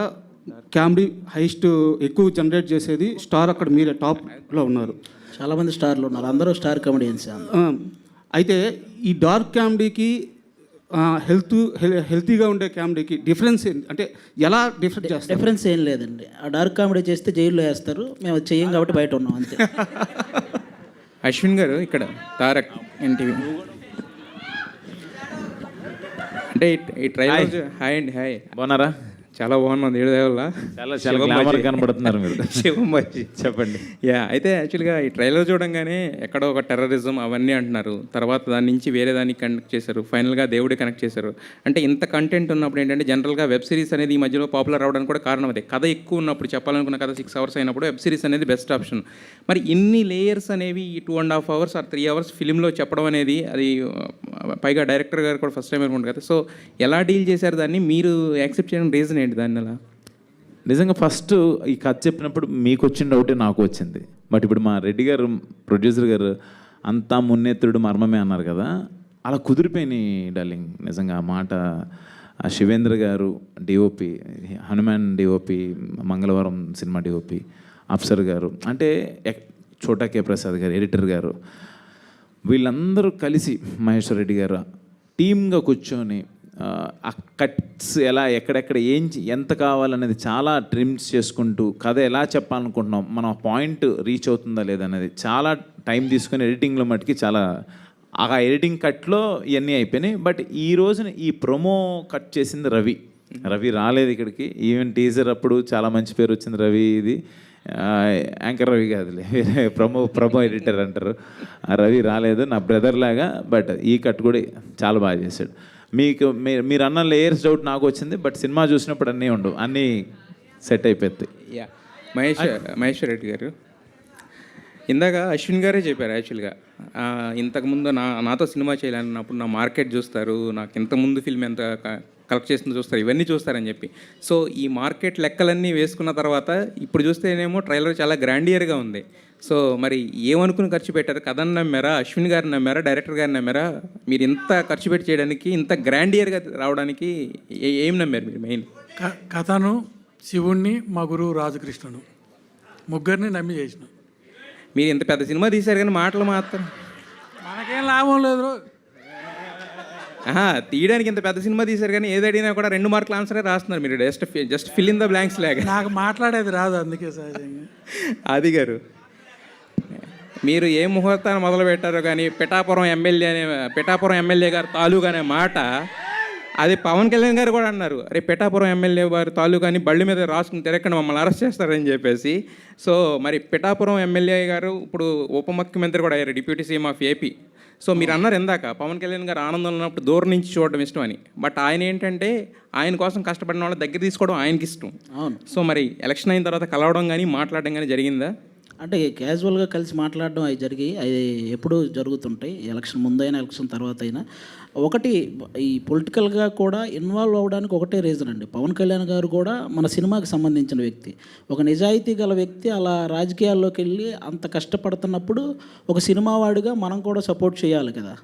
కామెడీ హైస్ట్ ఎక్కువ జనరేట్ చేసేది స్టార్, అక్కడ మీరే టాప్లో ఉన్నారు. చాలామంది స్టార్లు ఉన్నారు, అందరూ స్టార్ కామెడియన్స్. అయితే ఈ డార్క్ కామెడీకి హెల్తీగా ఉండే కామెడీకి డిఫరెన్స్ ఏంటి? అంటే ఎలా డిఫరెంట్ చేస్తారు? డిఫరెన్స్ ఏం లేదండి. ఆ డార్క్ కామెడీ చేస్తే జైల్లో వేస్తారు, మేము అది చెయ్యం కాబట్టి బయట ఉన్నాం అంతే. అశ్విన్ గారు, ఇక్కడ తారక్ ఎన్టీవీ. అంటే ఈ ట్రైలర్, హాయ్ అండి, హాయ్, బాగున్నారా? చాలా బాగున్నాను, దేవుడి దయ వల్ల. చాలా గ్లామర్ కనబడుతున్నారు మీరు. శివంబాజీ చెప్పండి. అయితే యాక్చువల్గా ఈ ట్రైలర్ చూడంగానే ఎక్కడో ఒక టెర్రరిజం అవన్నీ అంటున్నారు, తర్వాత దాని నుంచి వేరే దానికి కనెక్ట్ చేశారు, ఫైనల్గా దేవుడి కనెక్ట్ చేశారు. అంటే ఇంత కంటెంట్ ఉన్నప్పుడు ఏంటంటే జనరల్గా వెబ్ సిరీస్ అనేది ఈ మధ్యలో పాపులర్ అవడానికి కూడా కారణం అదే. కథ ఎక్కువ ఉన్నప్పుడు, చెప్పాలనుకున్న కథ 6 hours అయినప్పుడు వెబ్ సిరీస్ అనేది బెస్ట్ ఆప్షన్. మరి ఇన్ని లేయర్స్ అనేవి ఈ 2.5 hours or 3 hours ఫిలింలో చెప్పడం అనేది, అది పైగా డైరెక్టర్ గారు కూడా ఫస్ట్ టైం అనుకుంటారు కదా, సో ఎలా డీల్ చేశారు దాన్ని? మీరు యాక్సెప్ట్ చేయడం రీజన్ ఏంటి దాన్ని? అలా నిజంగా ఫస్ట్ ఈ కథ చెప్పినప్పుడు మీకు వచ్చిన డౌటే నాకు వచ్చింది. బట్ ఇప్పుడు మా రెడ్డి గారు, ప్రొడ్యూసర్ గారు, అంతా మున్నెత్తుడు మర్మమే అన్నారు కదా, అలా కుదిరిపోయినాయి డార్లింగ్. నిజంగా ఆ మాట ఆ శివేంద్ర గారు డిఓపి, హనుమాన్ డిఓపి, మంగళవారం సినిమా డిఓపి, అఫ్సర్ గారు, అంటే చోటా కే ప్రసాద్ గారు ఎడిటర్ గారు, వీళ్ళందరూ కలిసి మహేశ్వర్ రెడ్డి గారు టీమ్గా కూర్చొని ఆ కట్స్ ఎలా, ఎక్కడెక్కడ ఎంత కావాలనేది చాలా ట్రిమ్స్ చేసుకుంటూ, కథ ఎలా చెప్పాలనుకుంటున్నాం, మన పాయింట్ రీచ్ అవుతుందా లేదనేది చాలా టైం తీసుకొని ఎడిటింగ్లో మటుకి చాలా, ఆ ఎడిటింగ్ కట్లో ఇవన్నీ అయిపోయినాయి. బట్ ఈ రోజున ఈ ప్రొమో కట్ చేసింది రవి రాలేదు ఇక్కడికి. ఈవెన్ టీజర్ అప్పుడు చాలా మంచి పేరు వచ్చింది రవి, ఇది యాంకర్ రవి కాదులే, వేరే ప్రమో ఎడిటర్ అంటారు. రవి రాలేదు, నా బ్రదర్ లాగా. బట్ ఈ కట్ కూడా చాలా బాగా చేశాడు. మీరు అన్న లేయర్స్ డౌట్ నాకు వచ్చింది, బట్ సినిమా చూసినప్పుడు అన్నీ ఉండవు, అన్నీ సెట్ అయిపోతాయి. యా, మహేశ్వర్ రెడ్డి గారు, ఇందాక అశ్విన్ గారే చెప్పారు యాక్చువల్గా, ఇంతకుముందు నాతో సినిమా చేయాలన్నప్పుడు నా మార్కెట్ చూస్తారు, నాకు ఇంతకుముందు ఫిల్మ్ ఎంత కలెక్ట్ చేస్తుందో చూస్తారు, ఇవన్నీ చూస్తారని చెప్పి. సో ఈ మార్కెట్ లెక్కలన్నీ వేసుకున్న తర్వాత ఇప్పుడు చూస్తేనేమో ట్రైలర్ చాలా గ్రాండియర్గా ఉంది. సో మరి ఏమనుకుని ఖర్చు పెట్టారు? కథను నమ్మారా, అశ్విన్ గారిని నమ్మారా, డైరెక్టర్ గారిని నమ్మారా? మీరు ఇంత ఖర్చు పెట్టి చేయడానికి, ఇంత గ్రాండియర్గా రావడానికి ఏం నమ్మారు మీరు మెయిన్? కథను, శివుణ్ణి, మా గురువు రాజకృష్ణను, ముగ్గురిని నమ్మి చేసిన. మీరు ఇంత పెద్ద సినిమా తీశారు కానీ మాటలు మాత్రం మనకేం లాభం లేదు. తీయడానికి ఇంత పెద్ద సినిమా తీశారు కానీ ఏది అడిగినా కూడా 2 మార్కుల ఆన్సరే రాస్తున్నారు మీరు. Just fill in the blanks లాగా. నాకు మాట్లాడేది రాదు, అందుకే సహజంగా. ఆది గారు, మీరు ఏ ముహూర్తాన్ని మొదలు పెట్టారో కానీ పిఠాపురం ఎమ్మెల్యే గారు తాలూకా అనే మాట, అది పవన్ కళ్యాణ్ గారు కూడా అన్నారు, అరే పిఠాపురం ఎమ్మెల్యే వారి తాలూకాని బళ్ళ మీద రాసుకుని తిరగకుండా మమ్మల్ని అరెస్ట్ చేస్తారని చెప్పేసి. సో మరి పిఠాపురం ఎమ్మెల్యే గారు ఇప్పుడు ఉప ముఖ్యమంత్రి కూడా అయ్యారు, deputy CM of AP. So మీరు అన్నారు ఇందాక పవన్ కళ్యాణ్ గారు ఆనందంలో ఉన్నప్పుడు దూరం నుంచి చూడడం ఇష్టం అని. బట్ ఆయన ఏంటంటే ఆయన కోసం కష్టపడిన వాళ్ళ దగ్గర తీసుకోవడం ఆయనకి ఇష్టం. అవును. సో మరి ఎలక్షన్ అయిన తర్వాత కలవడం కానీ మాట్లాడడం కానీ జరిగిందా? అంటే క్యాజువల్గా కలిసి మాట్లాడడం అవి అవి ఎప్పుడూ జరుగుతుంటాయి, ఎలక్షన్ ముందైనా ఎలక్షన్ తర్వాత అయినా. ఒకటి, ఈ పొలిటికల్గా కూడా ఇన్వాల్వ్ అవ్వడానికి ఒకటే రీజన్ అండి. పవన్ కళ్యాణ్ గారు కూడా మన సినిమాకి సంబంధించిన వ్యక్తి, ఒక నిజాయితీ గల వ్యక్తి. అలా రాజకీయాల్లోకి వెళ్ళి అంత కష్టపడుతున్నప్పుడు ఒక సినిమా వాడిగా మనం కూడా సపోర్ట్ చేయాలి కదా,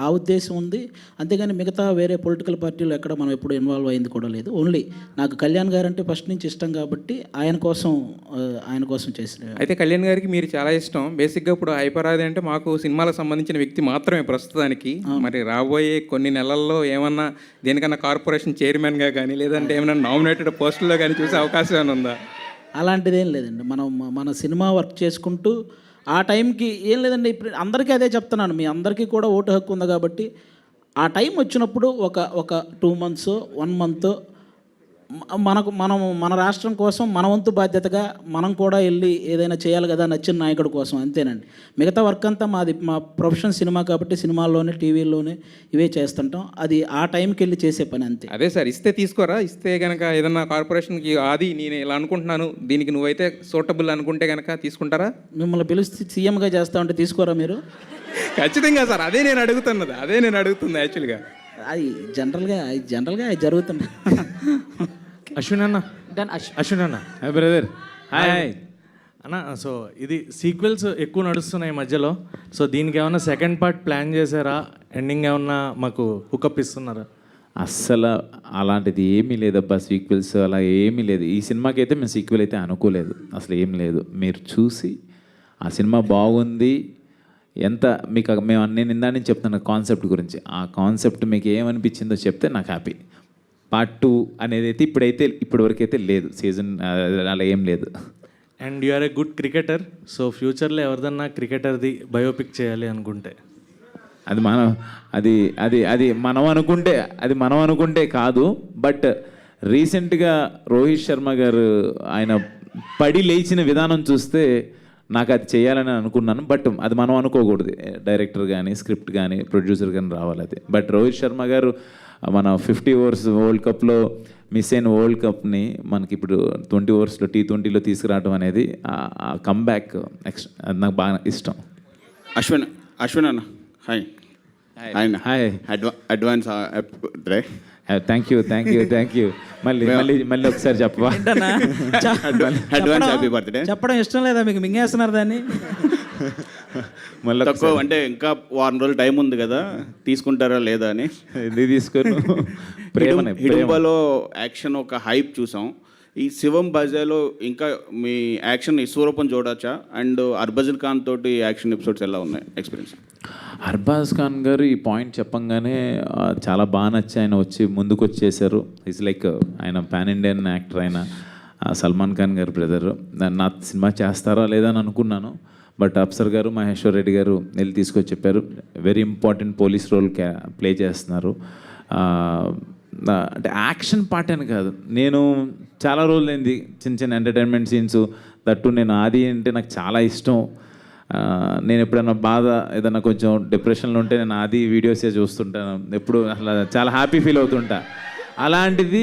ఆ ఉద్దేశం ఉంది. అంతేగాని మిగతా వేరే పొలిటికల్ పార్టీలు ఎక్కడ మనం ఎప్పుడు ఇన్వాల్వ్ అయింది కూడా లేదు. ఓన్లీ నాకు కళ్యాణ్ గారు అంటే ఫస్ట్ నుంచి ఇష్టం కాబట్టి ఆయన కోసం చేసిన. అయితే కళ్యాణ్ గారికి మీరు చాలా ఇష్టం. బేసిక్గా ఇప్పుడు హైపరాది అంటే మాకు సినిమాలకు సంబంధించిన వ్యక్తి మాత్రమే ప్రస్తుతానికి. మరి రాబోయే కొన్ని నెలల్లో ఏమన్నా దేనికన్నా కార్పొరేషన్ చైర్మన్గా కానీ లేదంటే ఏమైనా నామినేటెడ్ పోస్టుల్లో కానీ చూసే అవకాశం ఏమైనా ఉందా? అలాంటిదేం లేదండి. మన సినిమా వర్క్ చేసుకుంటూ ఆ టైంకి ఏం లేదండి. ఇప్పుడు అందరికీ అదే చెప్తున్నాను, మీ అందరికీ కూడా ఓటు హక్కు ఉంది కాబట్టి ఆ టైం వచ్చినప్పుడు ఒక 2 months 1 month మన రాష్ట్రం కోసం మన వంతు బాధ్యతగా మనం కూడా వెళ్ళి ఏదైనా చేయాలి కదా నచ్చిన నాయకుడి కోసం, అంతేనండి. మిగతా వర్క్ అంతా మా ప్రొఫెషన్ సినిమా కాబట్టి సినిమాల్లోనే టీవీల్లోనే ఇవే చేస్తుంటాం. అది ఆ టైంకి వెళ్ళి చేసే పని అంతే. అదే సార్, ఇస్తే తీసుకోరా? ఇస్తే కనుక ఏదన్నా కార్పొరేషన్కి అది నేను ఇలా అనుకుంటున్నాను, దీనికి నువ్వైతే సూటబుల్ అనుకుంటే కనుక తీసుకుంటారా? మిమ్మల్ని పిలిస్తే సీఎంగా చేస్తామంటే తీసుకోరా మీరు? ఖచ్చితంగా సార్, అదే నేను అడుగుతుంది యాక్చువల్గా. అది జనరల్గా అది జరుగుతుంది. అశ్విన్ అన్న అశ్విన్ అన్న హాయ్ బ్రదర్. హాయ్ హాయ్ అన్న, సో ఇది సీక్వెల్స్ ఎక్కువ నడుస్తున్నాయి ఈ మధ్యలో. సో దీనికి ఏమన్నా సెకండ్ పార్ట్ ప్లాన్ చేశారా? ఎండింగ్ ఏమన్నా మాకు హుకప్ ఇస్తున్నారా? అస్సలు అలాంటిది ఏమీ లేదబ్బా, సీక్వెల్స్ అలా ఏమీ లేదు. ఈ సినిమాకి అయితే మేము సీక్వెల్ అయితే అనుకోలేదు, అసలు ఏం లేదు. మీరు చూసి ఆ సినిమా బాగుంది ఎంత మీకు నేను ఇందా నుంచి చెప్తున్నా కాన్సెప్ట్ గురించి. ఆ కాన్సెప్ట్ మీకు ఏమనిపించిందో చెప్తే నాకు హ్యాపీ. పార్ట్ 2 అనేది అయితే ఇప్పటివరకు అయితే లేదు, సీజన్ అలా ఏం లేదు. And you are a good cricketer. So ఫ్యూచర్లో ఎవరిదన్నా క్రికెటర్ది బయోపిక్ చేయాలి అనుకుంటే అది మనం అనుకుంటే కాదు. బట్ రీసెంట్గా రోహిత్ శర్మ గారు ఆయన పడి లేచిన విధానం చూస్తే నాకు అది చేయాలని అనుకున్నాను. బట్ అది మనం అనుకోకూడదు, డైరెక్టర్ కానీ స్క్రిప్ట్ కానీ ప్రొడ్యూసర్ కానీ రావాలి అది. బట్ రోహిత్ శర్మ గారు మన 50 ఓవర్స్ వరల్డ్ కప్లో మిస్ అయిన వరల్డ్ కప్ని మనకి ఇప్పుడు 20 ఓవర్స్లో T20లో తీసుకురావడం అనేది ఆ కమ్బ్యాక్ అది నాకు బాగా ఇష్టం. అశ్విన్ అన్న hi hi advance thank you. మళ్ళీ ఒకసారి చెప్పవా? Advance happy birthday. చెప్పడం ఇష్టం లేదా మీకు? మింగేస్తున్నారు దాన్ని. మళ్ళీ తక్కువ అంటే ఇంకా వారం రోజులు టైం ఉంది కదా, తీసుకుంటారా లేదా అని. ఇది తీసుకోను. హిడింబాలో యాక్షన్ ఒక హైప్ చూసాం. ఈ శివం బజాలో ఇంకా మీ యాక్షన్ విశ్వరూపం చూడొచ్చా? అండ్ హర్భజన్ ఖాన్ తోటి యాక్షన్ ఎపిసోడ్స్ ఎలా ఉన్నాయి ఎక్స్పీరియన్స్? అర్బాజ్ ఖాన్ గారు ఈ పాయింట్ చెప్పంగానే చాలా బాగా నచ్చి ఆయన వచ్చి ముందుకు వచ్చేసారు. ఇట్స్ లైక్ ఆయన పాన్ ఇండియన్ యాక్టర్, ఆయన సల్మాన్ ఖాన్ గారు బ్రదర్. నా సినిమా చేస్తారా లేదా అని అనుకున్నాను. బట్ అప్సర్ గారు మహేశ్వర్ రెడ్డి గారు వెళ్ళి తీసుకొచ్చి చెప్పారు, very important police role play చేస్తున్నారు. అంటే యాక్షన్ పార్ట్ అని కాదు, నేను చాలా రోజులైంది చిన్న ఎంటర్టైన్మెంట్ సీన్స్ దట్టు. నేను ఆది అంటే నాకు చాలా ఇష్టం. నేను ఎప్పుడైనా బాధ ఏదైనా కొంచెం డిప్రెషన్లో ఉంటే నేను ఆది వీడియోసే చూస్తుంటాను, ఎప్పుడు అసలు చాలా హ్యాపీ ఫీల్ అవుతుంటా. అలాంటిది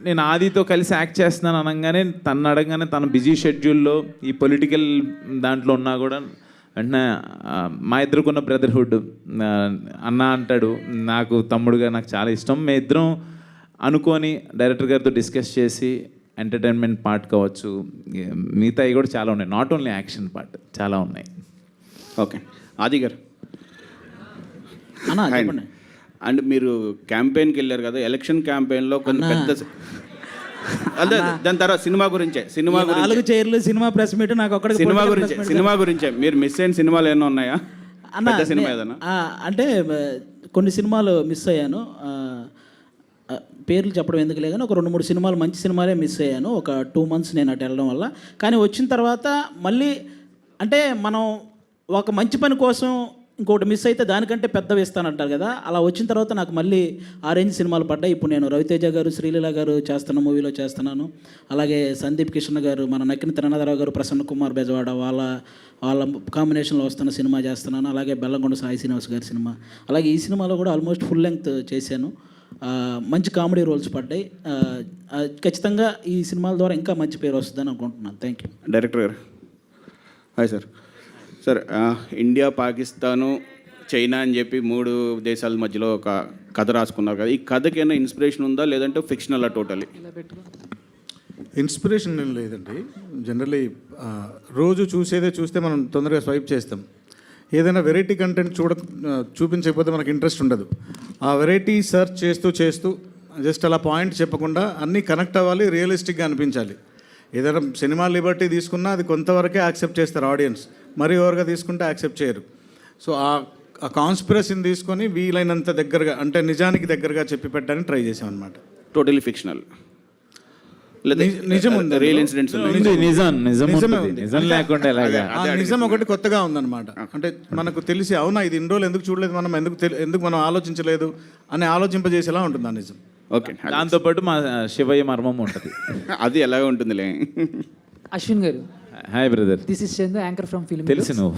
నేను ఆదితో కలిసి యాక్ట్ చేస్తున్నాను అనగానే తను అడగగానే తన బిజీ షెడ్యూల్లో ఈ పొలిటికల్ దాంట్లో ఉన్నా కూడా వెంటనే మా ఇద్దరుకున్న బ్రదర్హుడ్ అన్న అంటాడు, నాకు తమ్ముడుగా నాకు చాలా ఇష్టం. మేము ఇద్దరం అనుకొని డైరెక్టర్ గారితో డిస్కస్ చేసి ఎంటర్టైన్మెంట్ పార్ట్ కావచ్చు, మిగతాయి కూడా చాలా ఉన్నాయి, నాట్ ఓన్లీ యాక్షన్ పార్ట్ చాలా ఉన్నాయి. ఓకే ఆది గారు అన్నా చెప్పండి. అండ్ మీరు క్యాంపెయిన్కి వెళ్ళారు కదా, ఎలక్షన్ క్యాంపెయిన్లో కొన్ని పెద్ద అదే దాని తర్వాత సినిమా గురించే 4 చైర్లు సినిమా ప్రెస్ మీట్ నాకు ఒక్కడికి సినిమా గురించే మీరు మిస్ అయిన సినిమాలు ఏమైనా ఉన్నాయా? పెద్ద సినిమా ఏదైనా? అంటే కొన్ని సినిమాలు మిస్ అయ్యాను, పేర్లు చెప్పడం ఎందుకు లేదని ఒక 2-3 సినిమాలు మంచి సినిమాలే మిస్ అయ్యాను. ఒక 2 months నేను అటు వెళ్ళడం వల్ల. కానీ వచ్చిన తర్వాత మళ్ళీ అంటే మనం ఒక మంచి పని కోసం ఇంకోటి మిస్ అయితే దానికంటే పెద్దవి ఇస్తానంటారు కదా, అలా వచ్చిన తర్వాత నాకు మళ్ళీ ఆ రేంజ్ సినిమాలు పడ్డాయి. ఇప్పుడు నేను రవితేజ గారు శ్రీలీల గారు చేస్తున్న మూవీలో చేస్తున్నాను. అలాగే సందీప్ కిషన్ గారు, మన నక్కిన తిరణాధరావు గారు, ప్రసన్న కుమార్ బెజవాడ వాళ్ళ కాంబినేషన్లో వస్తున్న సినిమా చేస్తున్నాను. అలాగే బెల్లంకొండ సాయి శ్రీనివాస్ గారి సినిమా. అలాగే ఈ సినిమాలో కూడా ఆల్మోస్ట్ ఫుల్ లెంగ్త్ చేశాను. మంచి కామెడీ రోల్స్ పడ్డాయి. ఖచ్చితంగా ఈ సినిమాల ద్వారా ఇంకా మంచి పేరు వస్తుందని అనుకుంటున్నాను. Thank you. డైరెక్టర్ గారు hi sir. India, Pakistan, China అని చెప్పి 3 దేశాల మధ్యలో ఒక కథ రాసుకున్నారు కదా, ఈ కథకైనా ఇన్స్పిరేషన్ ఉందా లేదంటే ఫిక్షనల్ టోటలీ? ఇన్స్పిరేషన్ ఏం లేదండి. జనరల్లీ రోజు చూస్తే మనం తొందరగా స్వైప్ చేస్తాం. ఏదైనా వెరైటీ కంటెంట్ చూపించకపోతే మనకు ఇంట్రెస్ట్ ఉండదు. ఆ వెరైటీ సెర్చ్ చేస్తూ జస్ట్ అలా పాయింట్ చెప్పకుండా అన్నీ కనెక్ట్ అవ్వాలి, రియలిస్టిక్గా అనిపించాలి. ఏదైనా సినిమా లిబర్టీ తీసుకున్నా అది కొంతవరకే యాక్సెప్ట్ చేస్తారు ఆడియన్స్, మరీ ఓవర్గా తీసుకుంటే యాక్సెప్ట్ చేయరు. సో ఆ కాన్స్పిరసీని తీసుకొని వీలైనంత దగ్గరగా, అంటే నిజానికి దగ్గరగా చెప్పి పెట్టడానికి ట్రై చేసాం అనమాట. టోటలీ ఫిక్షనల్ నిజం ఉంది, రియల్ ఇన్సిడెంట్స్ నిజం లేకుండా నిజం ఒకటి కొత్తగా ఉందన్నమాట. అంటే మనకు తెలిసి అవునా ఇది ఇన్ని రోజులు ఎందుకు చూడలేదు, మనం ఎందుకు మనం ఆలోచించలేదు అని ఆలోచింపజేసేలా ఉంటుంది ఆ నిజం. ఓకే, దాంతోపాటు మా శివయ్య మర్మం ఉంటుంది. అది ఎలాగ ఉంటుందిలే. అశ్విన్ గారు hi brother. This is Chandu, anchor from film. తెలుసు నువ్వు.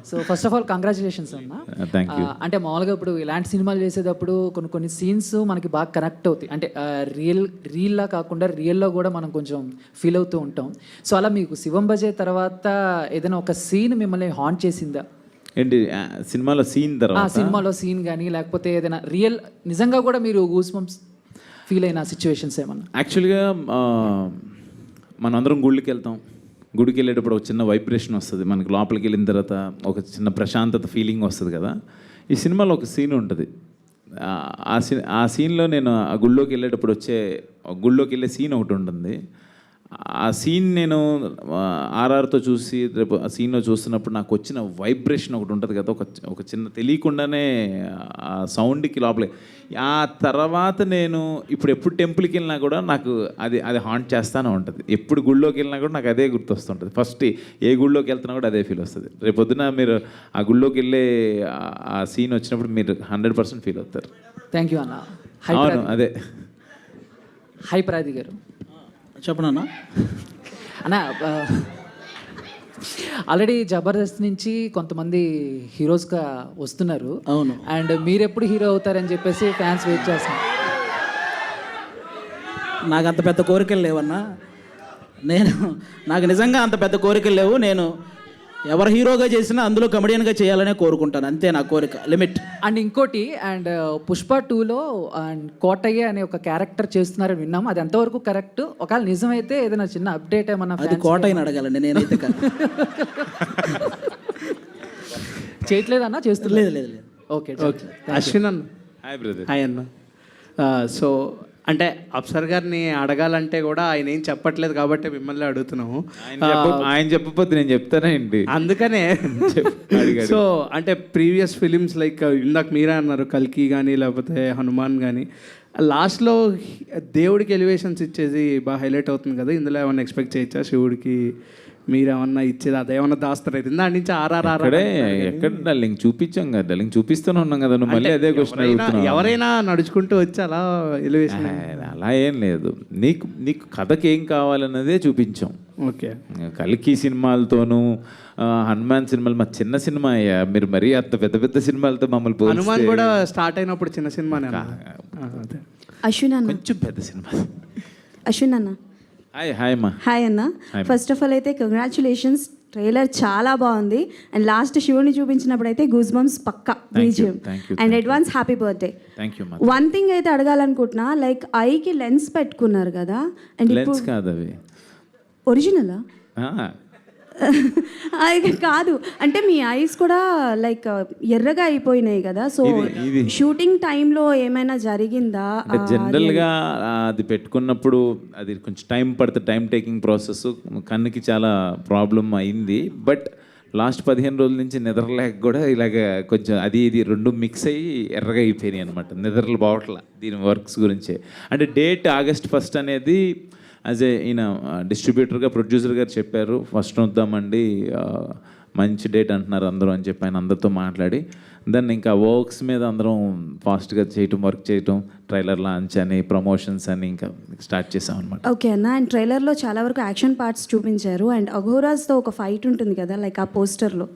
So first of all congratulations అన్న. Thank you. అంటే మామూలుగా ఇప్పుడు ఇలాంటి సినిమాలు చేసేటప్పుడు కొన్ని సీన్స్ మనకి బాగా కనెక్ట్ అవుతాయి. అంటే రీల్లా కాకుండా రియల్లో కూడా మనం కొంచెం ఫీల్ అవుతూ ఉంటాం. సో అలా మీకు శివం బజే తర్వాత ఏదైనా ఒక సీన్ మిమ్మల్ని హాంట్ చేసిందా? ఏంటి సినిమాలో సీన్ ఆ తర్వాత సినిమాలో సీన్ కానీ లేకపోతే ఏదైనా రియల్ నిజంగా కూడా మీరు గూస్ బంప్స్ ఫీల్ అయిన సిచ్యువేషన్స్ ఏమన్నా? యాక్చువల్గా మనందరం గుళ్ళకి వెళ్తాం. గుడికి వెళ్ళేటప్పుడు ఒక చిన్న వైబ్రేషన్ వస్తుంది మనకి. లోపలికి వెళ్ళిన తర్వాత ఒక చిన్న ప్రశాంతత ఫీలింగ్ వస్తుంది కదా. ఈ సినిమాలో ఒక సీన్ ఉంటుంది. ఆ సీన్లో నేను ఆ గుళ్ళోకి వెళ్ళేటప్పుడు గుళ్ళోకి వెళ్ళే సీన్ ఒకటి ఉంటుంది. ఆ సీన్ నేను ఆర్ఆర్తో చూసి రేపు ఆ సీన్లో చూస్తున్నప్పుడు నాకు వచ్చిన వైబ్రేషన్ ఒకటి ఉంటుంది కదా, ఒక చిన్న తెలియకుండానే ఆ సౌండ్కి లోపలే. ఆ తర్వాత నేను ఎప్పుడు టెంపుల్కి వెళ్ళినా కూడా నాకు అది హాంట్ చేస్తూనే ఉంటుంది. ఎప్పుడు గుళ్ళోకి వెళ్ళినా కూడా నాకు అదే గుర్తొస్తుంటుంది. ఫస్ట్ ఏ గుళ్ళోకి వెళ్తున్నా కూడా అదే ఫీల్ వస్తుంది. రేపు పొద్దున మీరు ఆ గుళ్ళోకి వెళ్ళే ఆ సీన్ వచ్చినప్పుడు మీరు 100% ఫీల్ అవుతారు. థ్యాంక్ యూ అన్న. అవును, అదే. హైపరాది గారు చెప్పనన్నా. అన్న ఆల్రెడీ జబర్దస్త్ నుంచి కొంతమంది హీరోస్గా వస్తున్నారు. అవును. అండ్ మీరు ఎప్పుడు హీరో అవుతారని చెప్పేసి ఫ్యాన్స్ వెయిట్ చేస్తున్నారు. నాకు అంత పెద్ద కోరికలు లేవన్నా. నాకు నిజంగా అంత పెద్ద కోరికలు లేవు. నేను ఎవరు హీరోగా చేసినా అందులో కమెడియన్గా చేయాలనే కోరుకుంటాను, అంతే నా కోరిక, లిమిట్. అండ్ ఇంకోటి అండ్ పుష్ప 2లో అండ్ కోటయ్య అనే ఒక క్యారెక్టర్ చేస్తున్నారని విన్నాము. అది ఎంతవరకు కరెక్ట్? ఒకవేళ నిజమైతే ఏదైనా చిన్న అప్డేట్ ఏమన్నా? అది కోటయ్యని అడగాలండి, నేనైతే కాదు. చేయట్లేదన్నా? చేస్తున్నారు? లేదు లేదు లేదు. ఓకే అశ్విన్ అన్న. Hi brother. హాయ్ అన్న. సో అంటే అప్సర్ గారిని అడగాలంటే కూడా ఆయన ఏం చెప్పట్లేదు కాబట్టి మిమ్మల్ని అడుగుతున్నాము. ఆయన చెప్పకపోతే నేను చెప్తానా ఏంటి? అందుకనే సో అంటే ప్రీవియస్ ఫిలిమ్స్ లైక్ ఇందాక మీరే అన్నారు కల్కి కానీ లేకపోతే హనుమాన్ కానీ, లాస్ట్లో దేవుడికి ఎలివేషన్స్ ఇచ్చేది బాగా హైలైట్ అవుతుంది కదా. ఇందులో ఏమన్నా ఎక్స్పెక్ట్ చేయొచ్చా శివుడికి మీరేమన్నా ఇచ్చేది? అదేమన్నా దాస్తారు అయితే దాని నుంచి ఎక్కడ డల్లింగ్ చూపించాం కదా, డల్లింగ్ చూపిస్తూనే ఉన్నాం కదా. నువ్వు మళ్ళీ అదే క్వశ్చన్. ఎవరైనా నడుచుకుంటూ వచ్చి అలా ఎలివేషన్? అలా ఏం లేదు. నీకు కథకి ఏం కావాలన్నదే చూపించాం. ఓకే. కల్కి సినిమాలతోనూ హనుమాన్ సినిమాలు మా చిన్న సినిమా అయ్యా. మీరు మరీ అంత పెద్ద పెద్ద సినిమాలతో మమ్మల్ని హనుమాన్ కూడా స్టార్ట్ అయినప్పుడు చిన్న సినిమానే. అశ్విన్ అన్న, కొంచెం పెద్ద సినిమా. అశ్విన్ అన్న. హాయ్ అమ్మా. హాయ్ అన్న. ఫస్ట్ ఆఫ్ ఆల్ అయితే కంగ్రాచులేషన్స్, ట్రైలర్ చాలా బాగుంది. అండ్ లాస్ట్ శివుని చూపించినప్పుడు అయితే గూస్ బంప్స్ పక్కా BGM. And advance happy birthday. One thing అయితే అడగాలనుకుంటున్నా, లైక్ ఐకి లెన్స్ పెట్టుకున్నారు కదా, అండ్ లెన్స్ కాదు అవి ఒరిజినలా? కాదు అంటే మీ ఐస్ కూడా లైక్ ఎర్రగా అయిపోయినాయి కదా, సో షూటింగ్ టైంలో ఏమైనా జరిగిందా? జనరల్గా అది పెట్టుకున్నప్పుడు అది కొంచెం టైం పడుతుంది, టైం టేకింగ్ ప్రాసెస్. కన్నుకి చాలా ప్రాబ్లం అయింది. బట్ లాస్ట్ 15 రోజుల నుంచి నిద్రలేక కూడా ఇలాగ కొంచెం అది ఇది రెండు మిక్స్ అయ్యి ఎర్రగా అయిపోయినాయి అనమాట. నిద్రలు పోవట్ల దీని వర్క్స్ గురించే. అంటే డేట్ August 1 అనేది యాజ్ ఈయన డిస్ట్రిబ్యూటర్గా ప్రొడ్యూసర్ గారు చెప్పారు, ఫస్ట్ వద్దామండి, మంచి డేట్ అంటున్నారు అందరూ అని చెప్పి ఆయన అందరితో మాట్లాడి దాన్ని ఇంకా వర్క్స్ మీద అందరం ఫాస్ట్గా వర్క్ చేయటం, ట్రైలర్ లాంచ్ అని, ప్రమోషన్స్ అని ఇంకా స్టార్ట్ చేసాం అనమాట. ఓకే అన్న. అండ్ ట్రైలర్లో చాలా వరకు యాక్షన్ పార్ట్స్ చూపించారు. అండ్ అఘోరాస్తో ఒక ఫైట్ ఉంటుంది కదా, లైక్ ఆ పోస్టర్లో.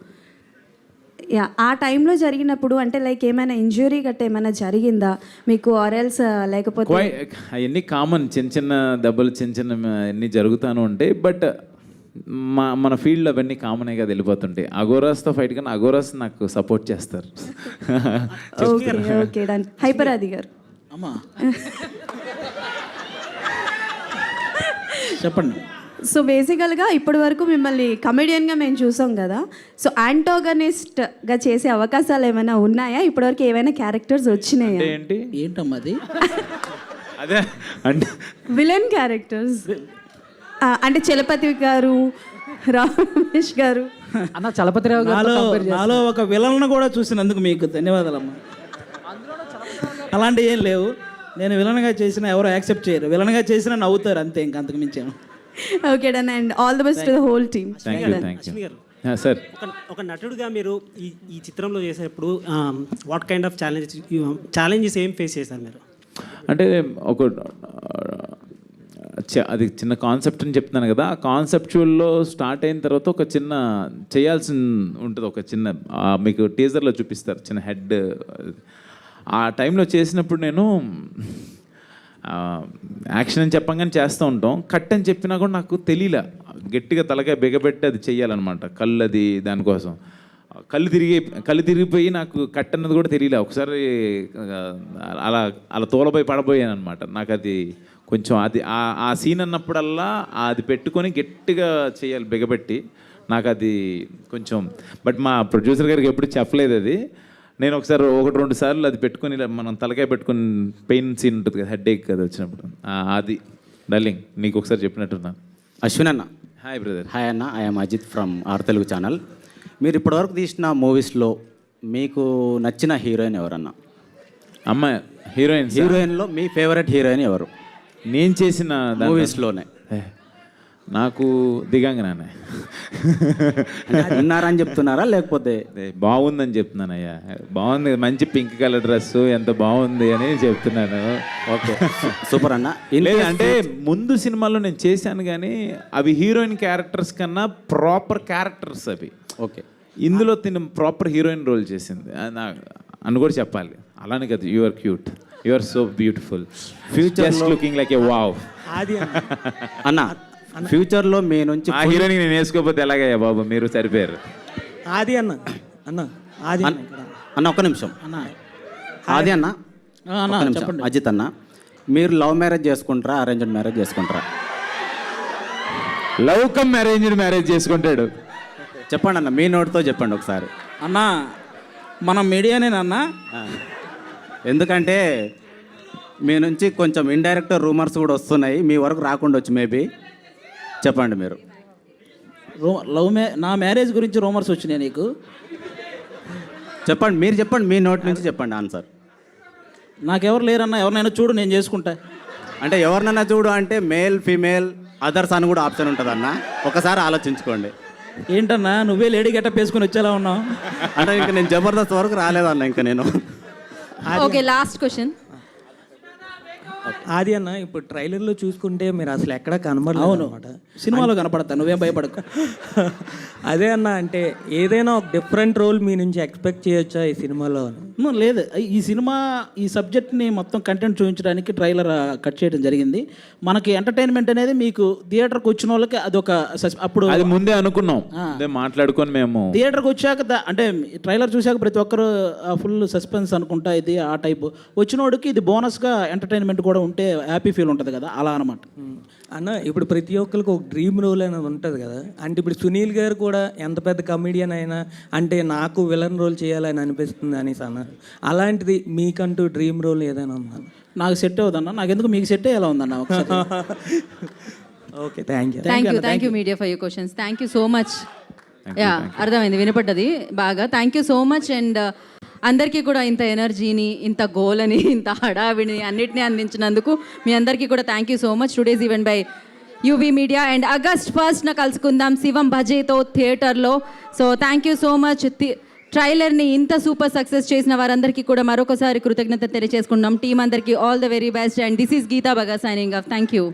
ఆ టైంలో జరిగినప్పుడు అంటే లైక్ ఏమైనా ఇంజురీ గట్ట ఏమైనా జరిగిందా మీకు? ఆర్ఎల్స్ లేకపోతే అవన్నీ కామన్, చిన్న చిన్న దెబ్బలు చిన్న అన్నీ జరుగుతూనే ఉంటాయి. బట్ మన ఫీల్డ్లో అవన్నీ కామనే కదా వెళ్ళిపోతుంటాయి. అఘోరాస్తో ఫైట్ కానీ అఘోరాస్ నాకు సపోర్ట్ చేస్తారు. Okay done. హైపరాది గారు అమ్మా చెప్పండి. సో బేసికల్గా ఇప్పటి వరకు మిమ్మల్ని కమెడియన్గా మేము చూసాం కదా, సో యాంటోగనిస్ట్గా చేసే అవకాశాలు ఏమైనా ఉన్నాయా? ఇప్పటివరకు ఏమైనా క్యారెక్టర్స్ వచ్చినాయా? ఏంటమ్మా అది? అదే అంటే విలన్ క్యారెక్టర్స్ అంటే చలపతి గారు, రమేష్ గారు. అన్న చలపతిరావు గారు నాలో ఒక విలన్ను కూడా చూసినందుకు మీకు ధన్యవాదాలమ్మా. అలాంటివి ఏం లేవు. నేను విలన్గా చేసినా ఎవరో యాక్సెప్ట్ చేయరు, విలన్గా చేసినా నవ్వుతారు అంతే, ఇంకా అంతకు మించాను. Okay done. And all the best to the whole team. Sir, ఒక నటుడుగా మీరు ఈ చిత్రంలో చేసేటప్పుడు వాట్ కైండ్ ఆఫ్ ఛాలెంజెస్ ఏం ఫేస్ చేశారు మీరు? అంటే అది చిన్న కాన్సెప్ట్ అని చెప్తున్నాను కదా, ఆ కాన్సెప్చువల్లో స్టార్ట్ అయిన తర్వాత ఒక చిన్న చేయాల్సి ఉంటుంది. ఒక చిన్న మీకు టీజర్లో చూపిస్తారు చిన్న హెడ్. ఆ టైంలో చేసినప్పుడు నేను యాక్షన్ అని చెప్పంగానే చేస్తూ ఉంటాం, కట్ అని చెప్పినా కూడా నాకు తెలియలే, గట్టిగా తలకాయ బిగబెట్టి అది చెయ్యాలన్నమాట, కళ్ళు అది దానికోసం. కళ్ళు తిరిగిపోయి నాకు కట్ అన్నది కూడా తెలియలే. ఒకసారి అలా అలా తోలపోయి పడబోయాను అనమాట. నాకు అది కొంచెం అది ఆ సీన్ అన్నప్పుడల్లా అది పెట్టుకొని గట్టిగా చేయాలి బిగబెట్టి. నాకు అది కొంచెం బట్ మా ప్రొడ్యూసర్ గారికి ఎప్పుడు చెప్పలేదు అది. నేను ఒకసారి 1-2 సార్లు అది పెట్టుకొని ఇలా మనం తలకాయ పెట్టుకొని పెయిన్ సీన్ ఉంటుంది కదా, హెడ్ ఏక్ కదా వచ్చినప్పుడు, అది డార్లింగ్ నీకు ఒకసారి చెప్పినట్టున్నాను. అశ్విన్ అన్న. Hi brother. హాయ్ అన్న, I'm Ajith from R Telugu channel. మీరు ఇప్పటివరకు తీసిన మూవీస్లో మీకు నచ్చిన హీరోయిన్ ఎవరన్నా? అమ్మాయి హీరోయిన్లో మీ ఫేవరెట్ హీరోయిన్ ఎవరు నేను చేసిన మూవీస్లోనే? నాకు దిగాంగనానే. విన్నారని చెప్తున్నారా లేకపోతే? బాగుందని చెప్తున్నానయ్యా. బాగుంది, మంచి పింక్ కలర్ డ్రెస్, ఎంత బాగుంది అని చెప్తున్నాను. ఓకే, సూపర్ అన్న. అంటే ముందు సినిమాల్లో నేను చేశాను కానీ అవి హీరోయిన్ క్యారెక్టర్స్ కన్నా ప్రాపర్ క్యారెక్టర్స్ అవి. ఓకే, ఇందులో తిన ప్రాపర్ హీరోయిన్ రోల్ చేసింది అని కూడా చెప్పాలి. అలానే కదా, you are cute, you are so beautiful, future looking like a wow. అన్న, ఫ్యూచర్లో మీ నుంచి ఆ హీరోయిన్ నేను వేసుకోకపోతే ఎలాగయ్యా బాబు, మీరు సరిపోయారు. ఆది అన్న అన్న ఆది అన్న ఒక్క నిమిషం. ఆది అన్న ఒక్క నిమిషం. అజిత్ అన్న, మీరు లవ్ మ్యారేజ్ చేసుకుంటారా అరేంజ్డ్ మ్యారేజ్ చేసుకుంటారా? లవ్ కమ్ అరేంజ్డ్ మ్యారేజ్ చేసుకుంటాడు. చెప్పండి అన్న, మీ నోటితో చెప్పండి ఒకసారి. అన్న మనం మీడియానేనన్నా. ఎందుకంటే మీ నుంచి కొంచెం ఇండైరెక్ట్ రూమర్స్ కూడా వస్తున్నాయి, మీ వరకు రాకుండా మేబీ చెప్పండి మీరు. నా మ్యారేజ్ గురించి రూమర్స్ వచ్చినాయి నీకు? చెప్పండి, మీరు చెప్పండి, మీ నోటి నుంచి చెప్పండి ఆన్సర్. నాకెవరు లేరన్నా, ఎవరినైనా చూడు నేను చేసుకుంటా. అంటే ఎవరినైనా చూడు అంటే మేల్ ఫీమేల్ అదర్స్ అని కూడా ఆప్షన్ ఉంటుంది అన్న, ఒకసారి ఆలోచించుకోండి. ఏంటన్నా నువ్వే లేడీ గెటప్ వేసుకుని వచ్చేలా ఉన్నావు? అంటే ఇంకా నేను జబర్దస్త్ వరకు రాలేదన్న ఇంకా నేను. Okay, last question. ఆది అన్న, ఇప్పుడు ట్రైలర్లో చూసుకుంటే మీరు అసలు ఎక్కడ కనబడలేదు అనమాట. సినిమాలో కనపడతా, నువ్వేం భయపడకు. అదే అన్న, అంటే ఏదైనా ఒక డిఫరెంట్ రోల్ మీ నుంచి ఎక్స్పెక్ట్ చేయొచ్చా ఈ సినిమాలో? లేదు, ఈ సినిమా ఈ సబ్జెక్ట్ని మొత్తం కంటెంట్ చూపించడానికి ట్రైలర్ కట్ చేయడం జరిగింది. మనకి ఎంటర్టైన్మెంట్ అనేది మీకు థియేటర్కి వచ్చిన వాళ్ళకి అదొక అప్పుడు అది ముందే అనుకున్నాం, మాట్లాడుకొని మేము థియేటర్కి వచ్చాక అంటే ట్రైలర్ చూశాక ప్రతి ఒక్కరు ఫుల్ సస్పెన్స్ అనుకుంటా ఇది ఆ టైపు. వచ్చినోడికి ఇది బోనస్గా ఎంటర్టైన్మెంట్ కూడా ఉంటే హ్యాపీ ఫీల్ ఉంటుంది కదా, అలా అనమాట. అన్న, ఇప్పుడు ప్రతి ఒక్కరికి ఒక డ్రీమ్ రోల్ అనేది ఉంటుంది కదా. అంటే ఇప్పుడు సునీల్ గారు కూడా ఎంత పెద్ద కమెడియన్ అయినా అంటే నాకు విలన్ రోల్ చేయాలని అనిపిస్తుంది అనేసి అన్నారు. అలాంటిది మీకంటూ డ్రీమ్ రోల్ ఏదైనా ఉందా? నాకు సెట్ అవుతుందన్న, నాకెందుకు మీకు సెట్ అయ్యేలా ఉందన్న. Okay, thank you media for your questions. Thank you so much. Yeah, అర్థమైంది, వినపడ్డది బాగా. Thank you so much. And అందరికీ కూడా ఇంత ఎనర్జీని, ఇంత గోలని, ఇంత హడావిడిని అన్నిటినీ అందించినందుకు మీ అందరికీ కూడా thank you so much. Today's event by UV media. And August 1st కలుసుకుందాం శివం భజేతో థియేటర్లో. So thank you so much. ట్రైలర్ని ఇంత సూపర్ సక్సెస్ చేసిన వారందరికీ కూడా మరొకసారి కృతజ్ఞత తెలియజేసుకుంటున్నాం. టీం అందరికీ all the very best. And this is Geetha Baga signing of. Thank you.